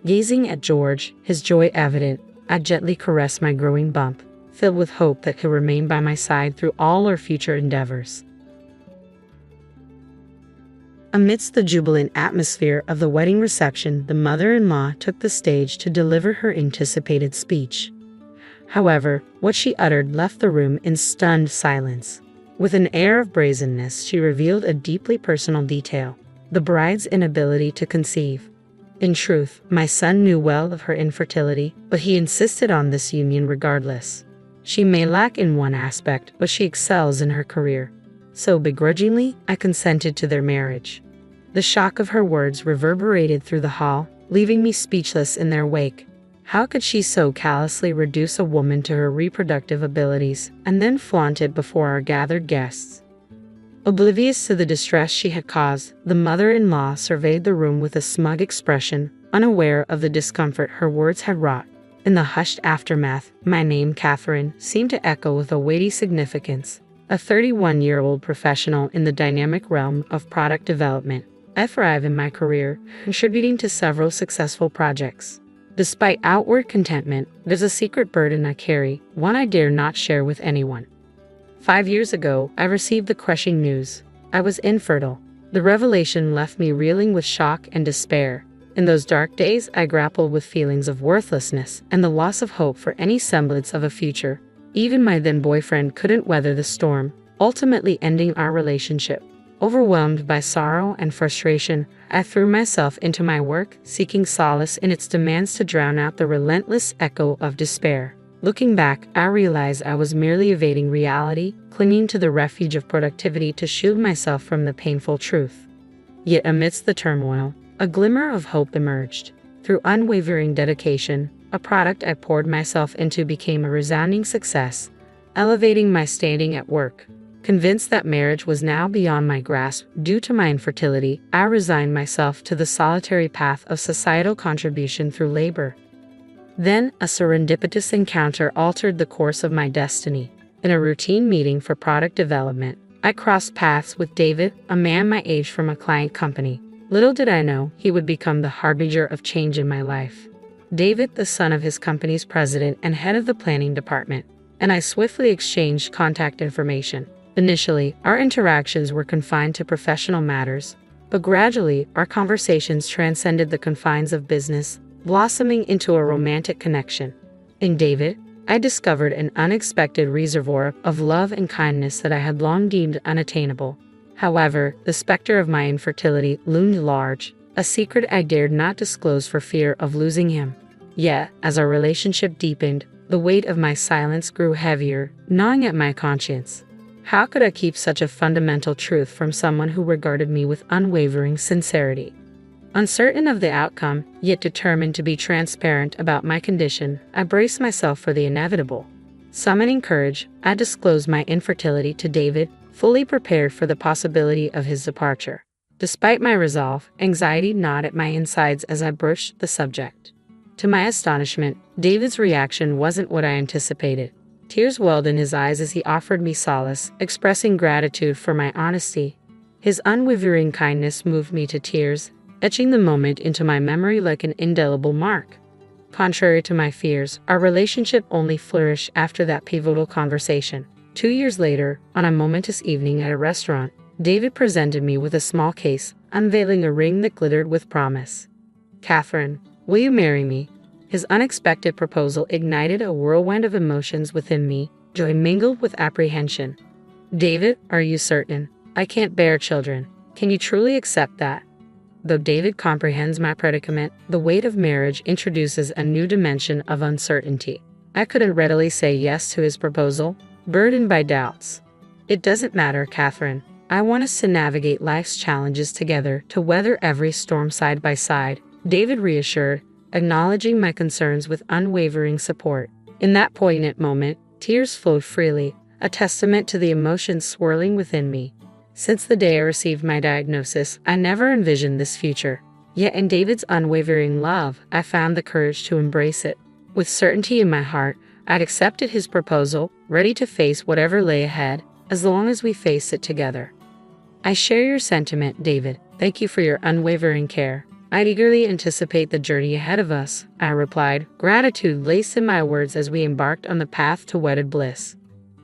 Gazing at George, his joy evident, I gently caressed my growing bump, filled with hope that he'll remain by my side through all our future endeavors. Amidst the jubilant atmosphere of the wedding reception, the mother-in-law took the stage to deliver her anticipated speech. However, what she uttered left the room in stunned silence. With an air of brazenness, she revealed a deeply personal detail: the bride's inability to conceive. In truth, my son knew well of her infertility, but he insisted on this union regardless. She may lack in one aspect, but she excels in her career. So begrudgingly, I consented to their marriage. The shock of her words reverberated through the hall, leaving me speechless in their wake. How could she so callously reduce a woman to her reproductive abilities and then flaunt it before our gathered guests? Oblivious to the distress she had caused, the mother-in-law surveyed the room with a smug expression, unaware of the discomfort her words had wrought. In the hushed aftermath, my name, Catherine, seemed to echo with a weighty significance. A 31-year-old professional in the dynamic realm of product development, I thrive in my career, contributing to several successful projects. Despite outward contentment, there's a secret burden I carry, one I dare not share with anyone. 5 years ago, I received the crushing news. I was infertile. The revelation left me reeling with shock and despair. In those dark days, I grappled with feelings of worthlessness and the loss of hope for any semblance of a future. Even my then-boyfriend couldn't weather the storm, ultimately ending our relationship. Overwhelmed by sorrow and frustration, I threw myself into my work, seeking solace in its demands to drown out the relentless echo of despair. Looking back, I realized I was merely evading reality, clinging to the refuge of productivity to shield myself from the painful truth. Yet amidst the turmoil, a glimmer of hope emerged. Through unwavering dedication, a product I poured myself into became a resounding success, elevating my standing at work. Convinced that marriage was now beyond my grasp due to my infertility, I resigned myself to the solitary path of societal contribution through labor. Then, a serendipitous encounter altered the course of my destiny. In a routine meeting for product development, I crossed paths with David, a man my age from a client company. Little did I know he would become the harbinger of change in my life. David, the son of his company's president and head of the planning department, and I swiftly exchanged contact information. Initially, our interactions were confined to professional matters, but gradually, our conversations transcended the confines of business, blossoming into a romantic connection. In David, I discovered an unexpected reservoir of love and kindness that I had long deemed unattainable. However, the specter of my infertility loomed large, a secret I dared not disclose for fear of losing him. Yet, as our relationship deepened, the weight of my silence grew heavier, gnawing at my conscience. How could I keep such a fundamental truth from someone who regarded me with unwavering sincerity? Uncertain of the outcome, yet determined to be transparent about my condition, I braced myself for the inevitable. Summoning courage, I disclosed my infertility to David, fully prepared for the possibility of his departure. Despite my resolve, anxiety gnawed at my insides as I broached the subject. To my astonishment, David's reaction wasn't what I anticipated. Tears welled in his eyes as he offered me solace, expressing gratitude for my honesty. His unwavering kindness moved me to tears, etching the moment into my memory like an indelible mark. Contrary to my fears, our relationship only flourished after that pivotal conversation. 2 years later, on a momentous evening at a restaurant, David presented me with a small case, unveiling a ring that glittered with promise. "Catherine, will you marry me?" His unexpected proposal ignited a whirlwind of emotions within me, joy mingled with apprehension. "David, are you certain? I can't bear children. Can you truly accept that?" Though David comprehends my predicament, the weight of marriage introduces a new dimension of uncertainty. I couldn't readily say yes to his proposal, burdened by doubts. "It doesn't matter, Catherine. I want us to navigate life's challenges together, to weather every storm side by side," David reassured, acknowledging my concerns with unwavering support. In that poignant moment, tears flowed freely, a testament to the emotions swirling within me. Since the day I received my diagnosis, I never envisioned this future. Yet in David's unwavering love, I found the courage to embrace it. With certainty in my heart, I'd accepted his proposal, ready to face whatever lay ahead, as long as we faced it together. "I share your sentiment, David. Thank you for your unwavering care. I'd eagerly anticipate the journey ahead of us," I replied, gratitude laced in my words as we embarked on the path to wedded bliss.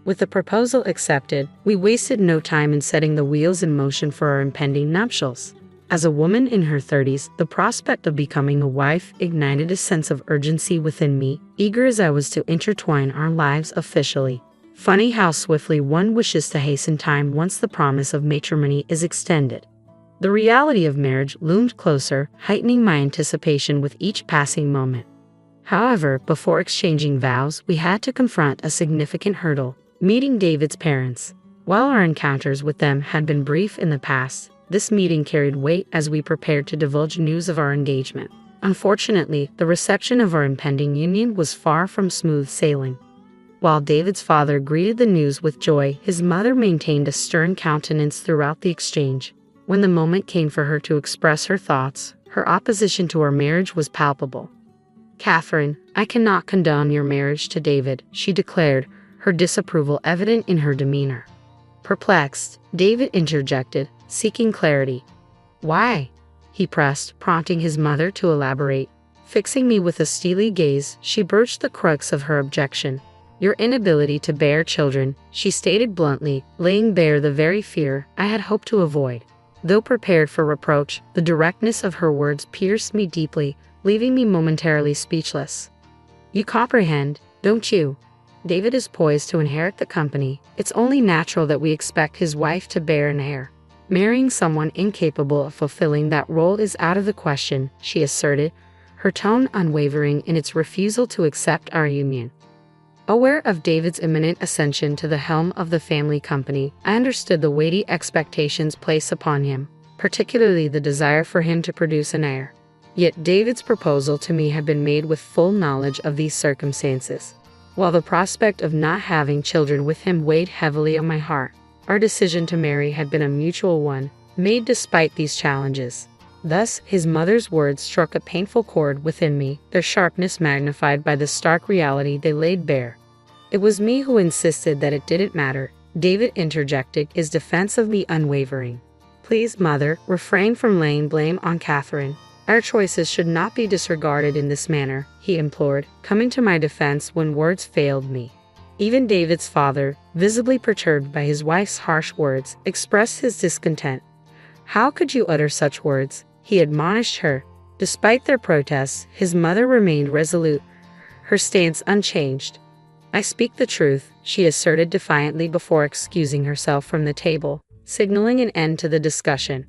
With the proposal accepted, we wasted no time in setting the wheels in motion for our impending nuptials. As a woman in her 30s, the prospect of becoming a wife ignited a sense of urgency within me, eager as I was to intertwine our lives officially. Funny how swiftly one wishes to hasten time once the promise of matrimony is extended. The reality of marriage loomed closer, heightening my anticipation with each passing moment. However, before exchanging vows, we had to confront a significant hurdle: meeting David's parents. While our encounters with them had been brief in the past, this meeting carried weight as we prepared to divulge news of our engagement. Unfortunately, the reception of our impending union was far from smooth sailing. While David's father greeted the news with joy, his mother maintained a stern countenance throughout the exchange. When the moment came for her to express her thoughts, her opposition to our marriage was palpable. "Catherine, I cannot condone your marriage to David," she declared, her disapproval evident in her demeanor. Perplexed, David interjected, seeking clarity. "Why?" he pressed, prompting his mother to elaborate. Fixing me with a steely gaze, she broached the crux of her objection. "Your inability to bear children," she stated bluntly, laying bare the very fear I had hoped to avoid. Though prepared for reproach, the directness of her words pierced me deeply, leaving me momentarily speechless. "You comprehend, don't you? David is poised to inherit the company. It's only natural that we expect his wife to bear an heir. Marrying someone incapable of fulfilling that role is out of the question," she asserted, her tone unwavering in its refusal to accept our union. Aware of David's imminent ascension to the helm of the family company, I understood the weighty expectations placed upon him, particularly the desire for him to produce an heir. Yet David's proposal to me had been made with full knowledge of these circumstances. While the prospect of not having children with him weighed heavily on my heart, our decision to marry had been a mutual one, made despite these challenges. Thus, his mother's words struck a painful chord within me, their sharpness magnified by the stark reality they laid bare. "It was me who insisted that it didn't matter," David interjected, his defense of me unwavering. "Please, mother, refrain from laying blame on Catherine. Our choices should not be disregarded in this manner," he implored, coming to my defense when words failed me. Even David's father, visibly perturbed by his wife's harsh words, expressed his discontent. "How could you utter such words?" he admonished her. Despite their protests, his mother remained resolute, her stance unchanged. "I speak the truth," she asserted defiantly before excusing herself from the table, signaling an end to the discussion.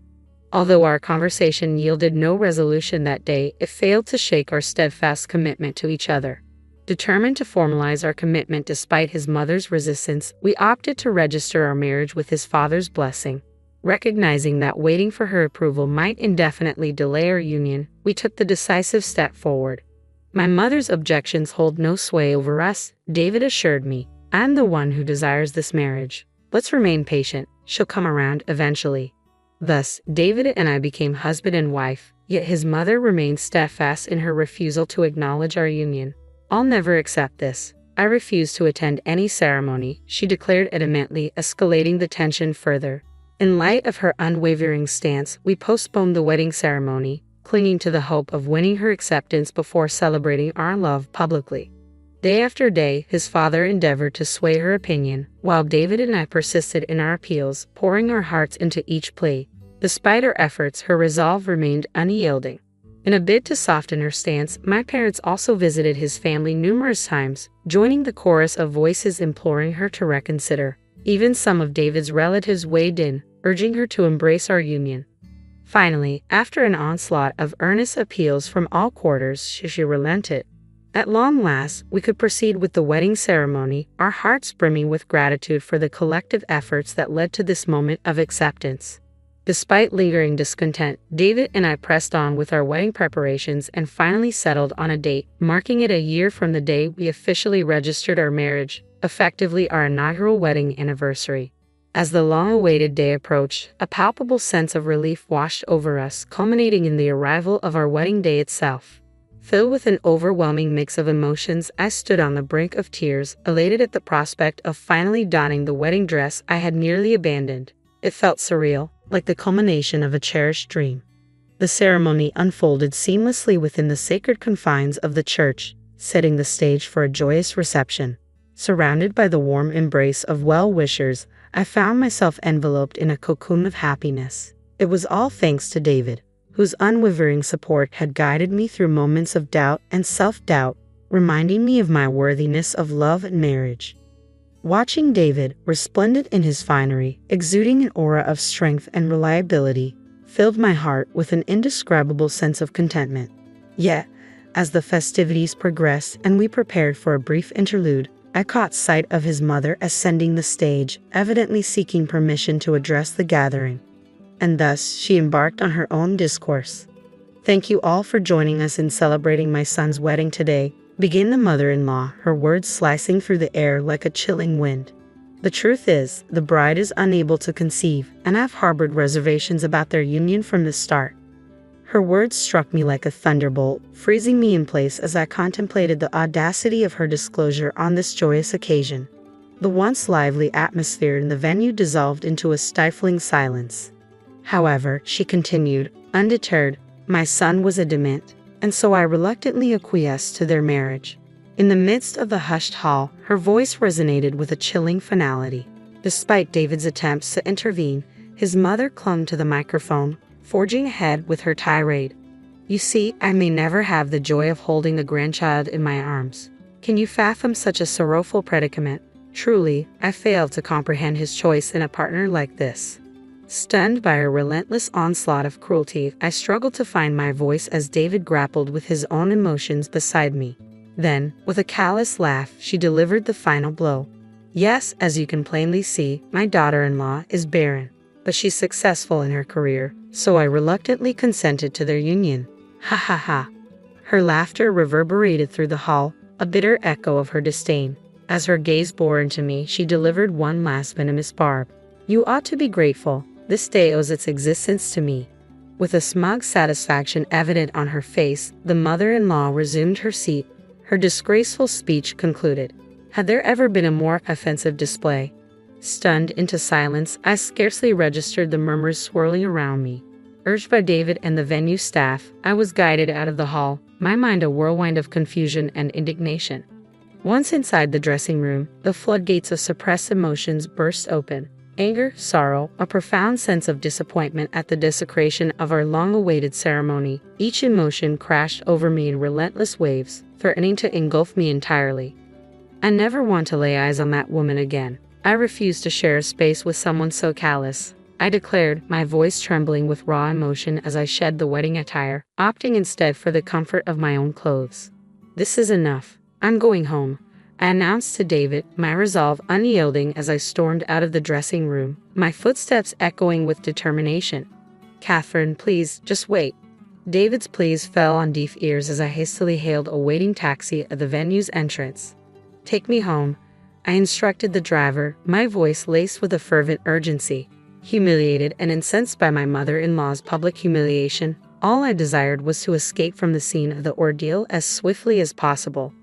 Although our conversation yielded no resolution that day, it failed to shake our steadfast commitment to each other. Determined to formalize our commitment despite his mother's resistance, we opted to register our marriage with his father's blessing. Recognizing that waiting for her approval might indefinitely delay our union, we took the decisive step forward. "My mother's objections hold no sway over us," David assured me. "I'm the one who desires this marriage. Let's remain patient. She'll come around eventually." Thus, David and I became husband and wife, yet his mother remained steadfast in her refusal to acknowledge our union. "I'll never accept this. I refuse to attend any ceremony," she declared adamantly, escalating the tension further. In light of her unwavering stance, we postponed the wedding ceremony, clinging to the hope of winning her acceptance before celebrating our love publicly. Day after day, his father endeavored to sway her opinion, while David and I persisted in our appeals, pouring our hearts into each plea. Despite our efforts, her resolve remained unyielding. In a bid to soften her stance, my parents also visited his family numerous times, joining the chorus of voices imploring her to reconsider. Even some of David's relatives weighed in, urging her to embrace our union. Finally, after an onslaught of earnest appeals from all quarters, she relented. At long last, we could proceed with the wedding ceremony, our hearts brimming with gratitude for the collective efforts that led to this moment of acceptance. Despite lingering discontent, David and I pressed on with our wedding preparations and finally settled on a date, marking it a year from the day we officially registered our marriage, effectively our inaugural wedding anniversary. As the long-awaited day approached, a palpable sense of relief washed over us, culminating in the arrival of our wedding day itself. Filled with an overwhelming mix of emotions, I stood on the brink of tears, elated at the prospect of finally donning the wedding dress I had nearly abandoned. It felt surreal, like the culmination of a cherished dream. The ceremony unfolded seamlessly within the sacred confines of the church, setting the stage for a joyous reception. Surrounded by the warm embrace of well-wishers, I found myself enveloped in a cocoon of happiness. It was all thanks to David, whose unwavering support had guided me through moments of doubt and self-doubt, reminding me of my worthiness of love and marriage. Watching David, resplendent in his finery, exuding an aura of strength and reliability, filled my heart with an indescribable sense of contentment. Yet, as the festivities progressed and we prepared for a brief interlude, I caught sight of his mother ascending the stage, evidently seeking permission to address the gathering. And thus she embarked on her own discourse. "Thank you all for joining us in celebrating my son's wedding today," began the mother-in-law, her words slicing through the air like a chilling wind. "The truth is, the bride is unable to conceive, and I've harbored reservations about their union from the start." Her words struck me like a thunderbolt, freezing me in place as I contemplated the audacity of her disclosure on this joyous occasion. The once lively atmosphere in the venue dissolved into a stifling silence. "However," she continued, undeterred, "my son was adamant, and so I reluctantly acquiesced to their marriage." In the midst of the hushed hall, her voice resonated with a chilling finality. Despite David's attempts to intervene, his mother clung to the microphone, forging ahead with her tirade. "You see, I may never have the joy of holding a grandchild in my arms. Can you fathom such a sorrowful predicament? Truly, I fail to comprehend his choice in a partner like this." Stunned by her relentless onslaught of cruelty, I struggled to find my voice as David grappled with his own emotions beside me. Then, with a callous laugh, she delivered the final blow. "Yes, as you can plainly see, my daughter-in-law is barren, but she's successful in her career, so I reluctantly consented to their union. Ha ha ha." Her laughter reverberated through the hall, a bitter echo of her disdain. As her gaze bore into me, she delivered one last venomous barb. "You ought to be grateful. This day owes its existence to me." With a smug satisfaction evident on her face, the mother-in-law resumed her seat. Her disgraceful speech concluded. Had there ever been a more offensive display? Stunned into silence, I scarcely registered the murmurs swirling around me. Urged by David and the venue staff, I was guided out of the hall, my mind a whirlwind of confusion and indignation. Once inside the dressing room, the floodgates of suppressed emotions burst open. Anger, sorrow, a profound sense of disappointment at the desecration of our long-awaited ceremony. Each emotion crashed over me in relentless waves, threatening to engulf me entirely. I never want to lay eyes on that woman again. I refuse to share a space with someone so callous, I declared, my voice trembling with raw emotion as I shed the wedding attire, opting instead for the comfort of my own clothes. "This is enough. I'm going home," I announced to David, my resolve unyielding as I stormed out of the dressing room, my footsteps echoing with determination. "Catherine, please, just wait." David's pleas fell on deaf ears as I hastily hailed a waiting taxi at the venue's entrance. "Take me home," I instructed the driver, my voice laced with a fervent urgency. Humiliated and incensed by my mother-in-law's public humiliation, all I desired was to escape from the scene of the ordeal as swiftly as possible.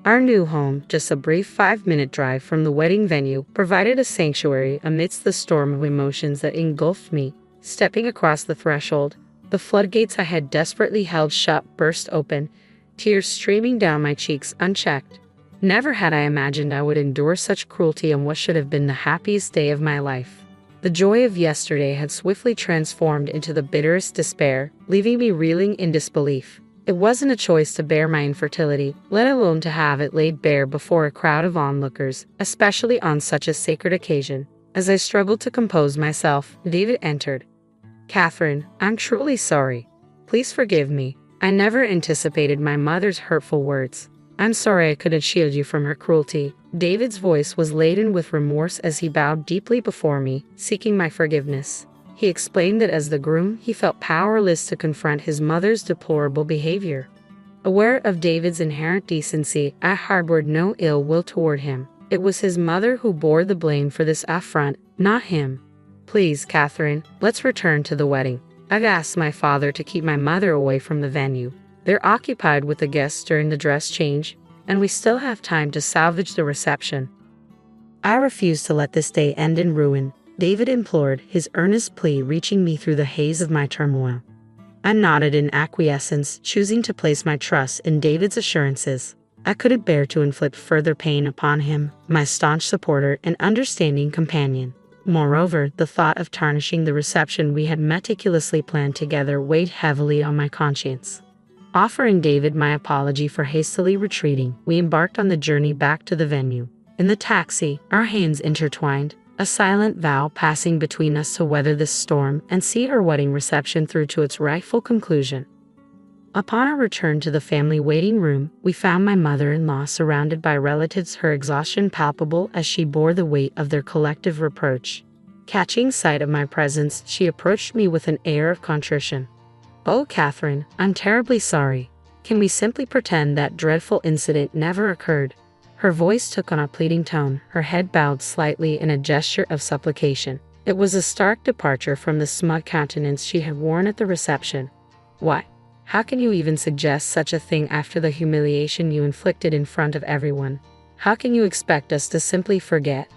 Our new home, just a brief 5-minute drive from the wedding venue, provided a sanctuary amidst the storm of emotions that engulfed me. Stepping across the threshold, the floodgates I had desperately held shut burst open, tears streaming down my cheeks unchecked. Never had I imagined I would endure such cruelty on what should have been the happiest day of my life. The joy of yesterday had swiftly transformed into the bitterest despair, leaving me reeling in disbelief. It wasn't a choice to bear my infertility, let alone to have it laid bare before a crowd of onlookers, especially on such a sacred occasion. As I struggled to compose myself, David entered. "Catherine, I'm truly sorry. Please forgive me. I never anticipated my mother's hurtful words. I'm sorry I couldn't shield you from her cruelty." David's voice was laden with remorse as he bowed deeply before me, seeking my forgiveness. He explained that as the groom, he felt powerless to confront his mother's deplorable behavior. Aware of David's inherent decency, I harbored no ill will toward him. It was his mother who bore the blame for this affront, not him. "Please, Catherine, let's return to the wedding. I've asked my father to keep my mother away from the venue. They're occupied with the guests during the dress change, and we still have time to salvage the reception." I refused to let this day end in ruin, David implored, his earnest plea reaching me through the haze of my turmoil. I nodded in acquiescence, choosing to place my trust in David's assurances. I couldn't bear to inflict further pain upon him, my staunch supporter and understanding companion. Moreover, the thought of tarnishing the reception we had meticulously planned together weighed heavily on my conscience. Offering David my apology for hastily retreating, we embarked on the journey back to the venue. In the taxi, our hands intertwined, a silent vow passing between us to weather this storm and see our wedding reception through to its rightful conclusion. Upon our return to the family waiting room, we found my mother-in-law surrounded by relatives, her exhaustion palpable as she bore the weight of their collective reproach. Catching sight of my presence, she approached me with an air of contrition. "Oh, Catherine, I'm terribly sorry. Can we simply pretend that dreadful incident never occurred?" Her voice took on a pleading tone, her head bowed slightly in a gesture of supplication. It was a stark departure from the smug countenance she had worn at the reception. "Why? How can you even suggest such a thing after the humiliation you inflicted in front of everyone? How can you expect us to simply forget?"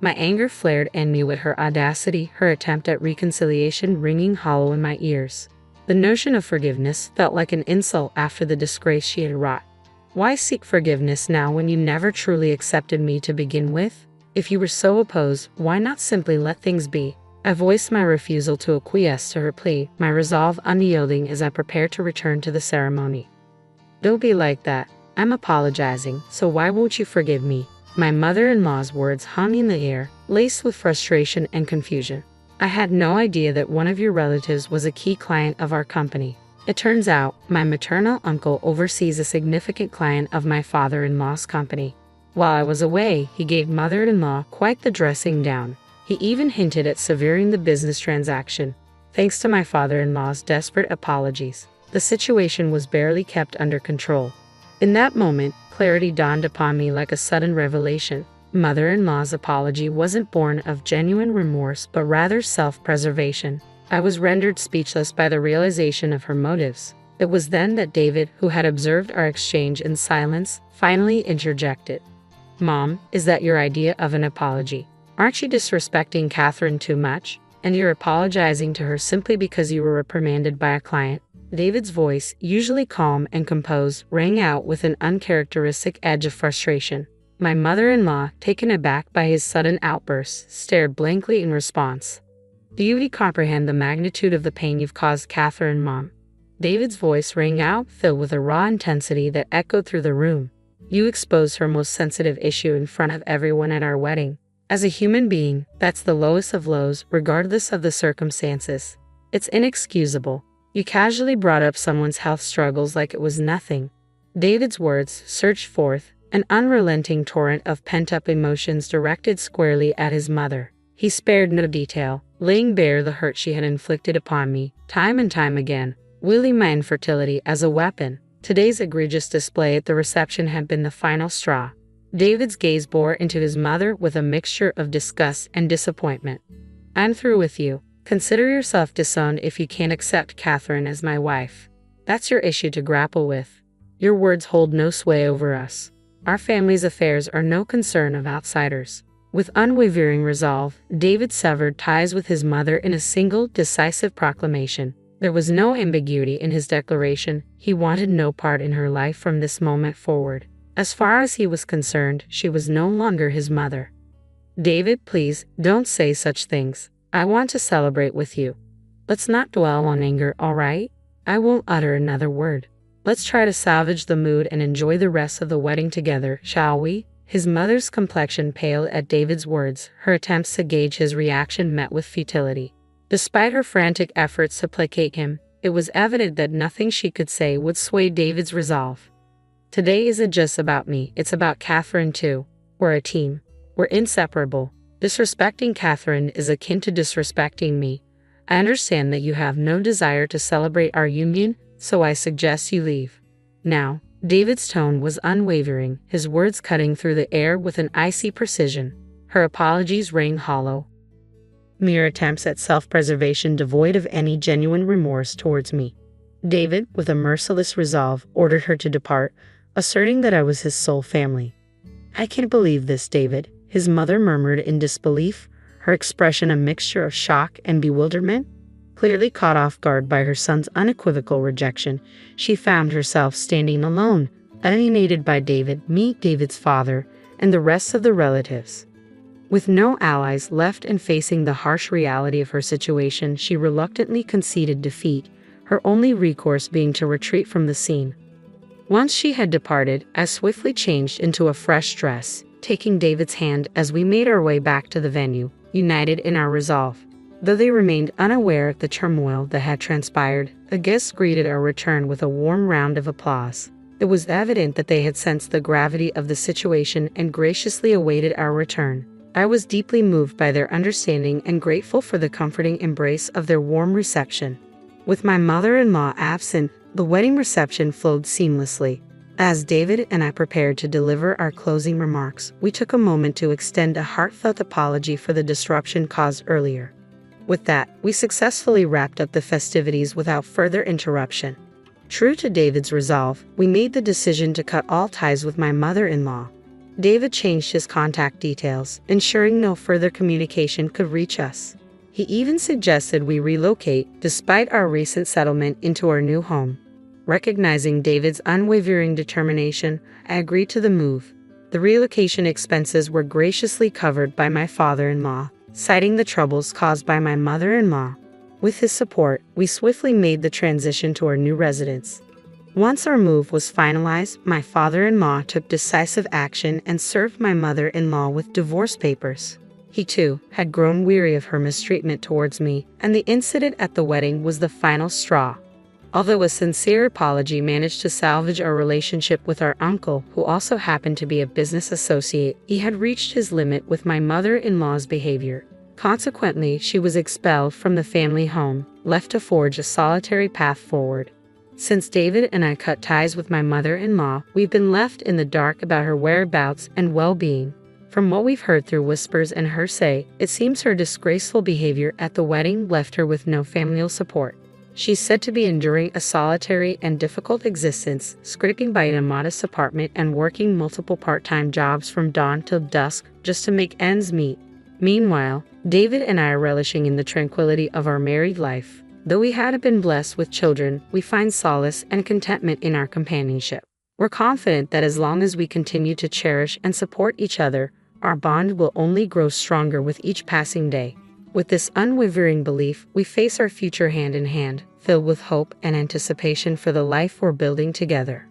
My anger flared in me with her audacity, her attempt at reconciliation ringing hollow in my ears. The notion of forgiveness felt like an insult after the disgrace she had wrought. Why seek forgiveness now when you never truly accepted me to begin with? If you were so opposed, why not simply let things be? I voiced my refusal to acquiesce to her plea, my resolve unyielding as I prepared to return to the ceremony. "Don't be like that. I'm apologizing, so why won't you forgive me?" My mother-in-law's words hung in the air, laced with frustration and confusion. "I had no idea that one of your relatives was a key client of our company. It turns out, my maternal uncle oversees a significant client of my father-in-law's company. While I was away, he gave mother-in-law quite the dressing down. He even hinted at severing the business transaction. Thanks to my father-in-law's desperate apologies, the situation was barely kept under control. In that moment, clarity dawned upon me like a sudden revelation. Mother-in-law's apology wasn't born of genuine remorse but rather self-preservation. I was rendered speechless by the realization of her motives. It was then that David, who had observed our exchange in silence, finally interjected. "Mom, is that your idea of an apology? Aren't you disrespecting Catherine too much? And you're apologizing to her simply because you were reprimanded by a client?" David's voice, usually calm and composed, rang out with an uncharacteristic edge of frustration. My mother-in-law, taken aback by his sudden outburst, stared blankly in response. "Do you comprehend the magnitude of the pain you've caused Catherine, Mom?" David's voice rang out, filled with a raw intensity that echoed through the room. "You exposed her most sensitive issue in front of everyone at our wedding. As a human being, that's the lowest of lows, regardless of the circumstances. It's inexcusable. You casually brought up someone's health struggles like it was nothing." David's words surged forth, an unrelenting torrent of pent-up emotions directed squarely at his mother. He spared no detail, laying bare the hurt she had inflicted upon me, time and time again, wielding my infertility as a weapon. Today's egregious display at the reception had been the final straw. David's gaze bore into his mother with a mixture of disgust and disappointment. "I'm through with you. Consider yourself disowned if you can't accept Catherine as my wife. That's your issue to grapple with. Your words hold no sway over us. Our family's affairs are no concern of outsiders." With unwavering resolve, David severed ties with his mother in a single, decisive proclamation. There was no ambiguity in his declaration. He wanted no part in her life from this moment forward. As far as he was concerned, she was no longer his mother. "David, please, don't say such things. I want to celebrate with you. Let's not dwell on anger, all right? I won't utter another word. Let's try to salvage the mood and enjoy the rest of the wedding together, shall we?" His mother's complexion paled at David's words, her attempts to gauge his reaction met with futility. Despite her frantic efforts to placate him, it was evident that nothing she could say would sway David's resolve. "Today isn't just about me, it's about Catherine too. We're a team. We're inseparable. Disrespecting Catherine is akin to disrespecting me. I understand that you have no desire to celebrate our union, so I suggest you leave now." David's tone was unwavering, his words cutting through the air with an icy precision. Her apologies rang hollow. Mere attempts at self-preservation devoid of any genuine remorse towards me. David, with a merciless resolve, ordered her to depart, asserting that I was his sole family. "I can't believe this, David," his mother murmured in disbelief, her expression a mixture of shock and bewilderment. Clearly caught off guard by her son's unequivocal rejection, she found herself standing alone, alienated by David, me, David's father, and the rest of the relatives. With no allies left and facing the harsh reality of her situation, she reluctantly conceded defeat, her only recourse being to retreat from the scene. Once she had departed, I swiftly changed into a fresh dress, taking David's hand as we made our way back to the venue, united in our resolve. Though they remained unaware of the turmoil that had transpired, the guests greeted our return with a warm round of applause. It was evident that they had sensed the gravity of the situation and graciously awaited our return. I was deeply moved by their understanding and grateful for the comforting embrace of their warm reception. With my mother-in-law absent, the wedding reception flowed seamlessly. As David and I prepared to deliver our closing remarks, we took a moment to extend a heartfelt apology for the disruption caused earlier. With that, we successfully wrapped up the festivities without further interruption. True to David's resolve, we made the decision to cut all ties with my mother-in-law. David changed his contact details, ensuring no further communication could reach us. He even suggested we relocate, despite our recent settlement into our new home. Recognizing David's unwavering determination, I agreed to the move. The relocation expenses were graciously covered by my father-in-law, citing the troubles caused by my mother-in-law. With his support, we swiftly made the transition to our new residence. Once our move was finalized, my father-in-law took decisive action and served my mother-in-law with divorce papers. He too had grown weary of her mistreatment towards me, and the incident at the wedding was the final straw. Although a sincere apology managed to salvage our relationship with our uncle, who also happened to be a business associate, he had reached his limit with my mother-in-law's behavior. Consequently, she was expelled from the family home, left to forge a solitary path forward. Since David and I cut ties with my mother-in-law, we've been left in the dark about her whereabouts and well-being. From what we've heard through whispers and hearsay, it seems her disgraceful behavior at the wedding left her with no familial support. She's said to be enduring a solitary and difficult existence, scraping by in a modest apartment and working multiple part-time jobs from dawn till dusk just to make ends meet. Meanwhile, David and I are relishing in the tranquility of our married life. Though we hadn't been blessed with children, we find solace and contentment in our companionship. We're confident that as long as we continue to cherish and support each other, our bond will only grow stronger with each passing day. With this unwavering belief, we face our future hand in hand, filled with hope and anticipation for the life we're building together.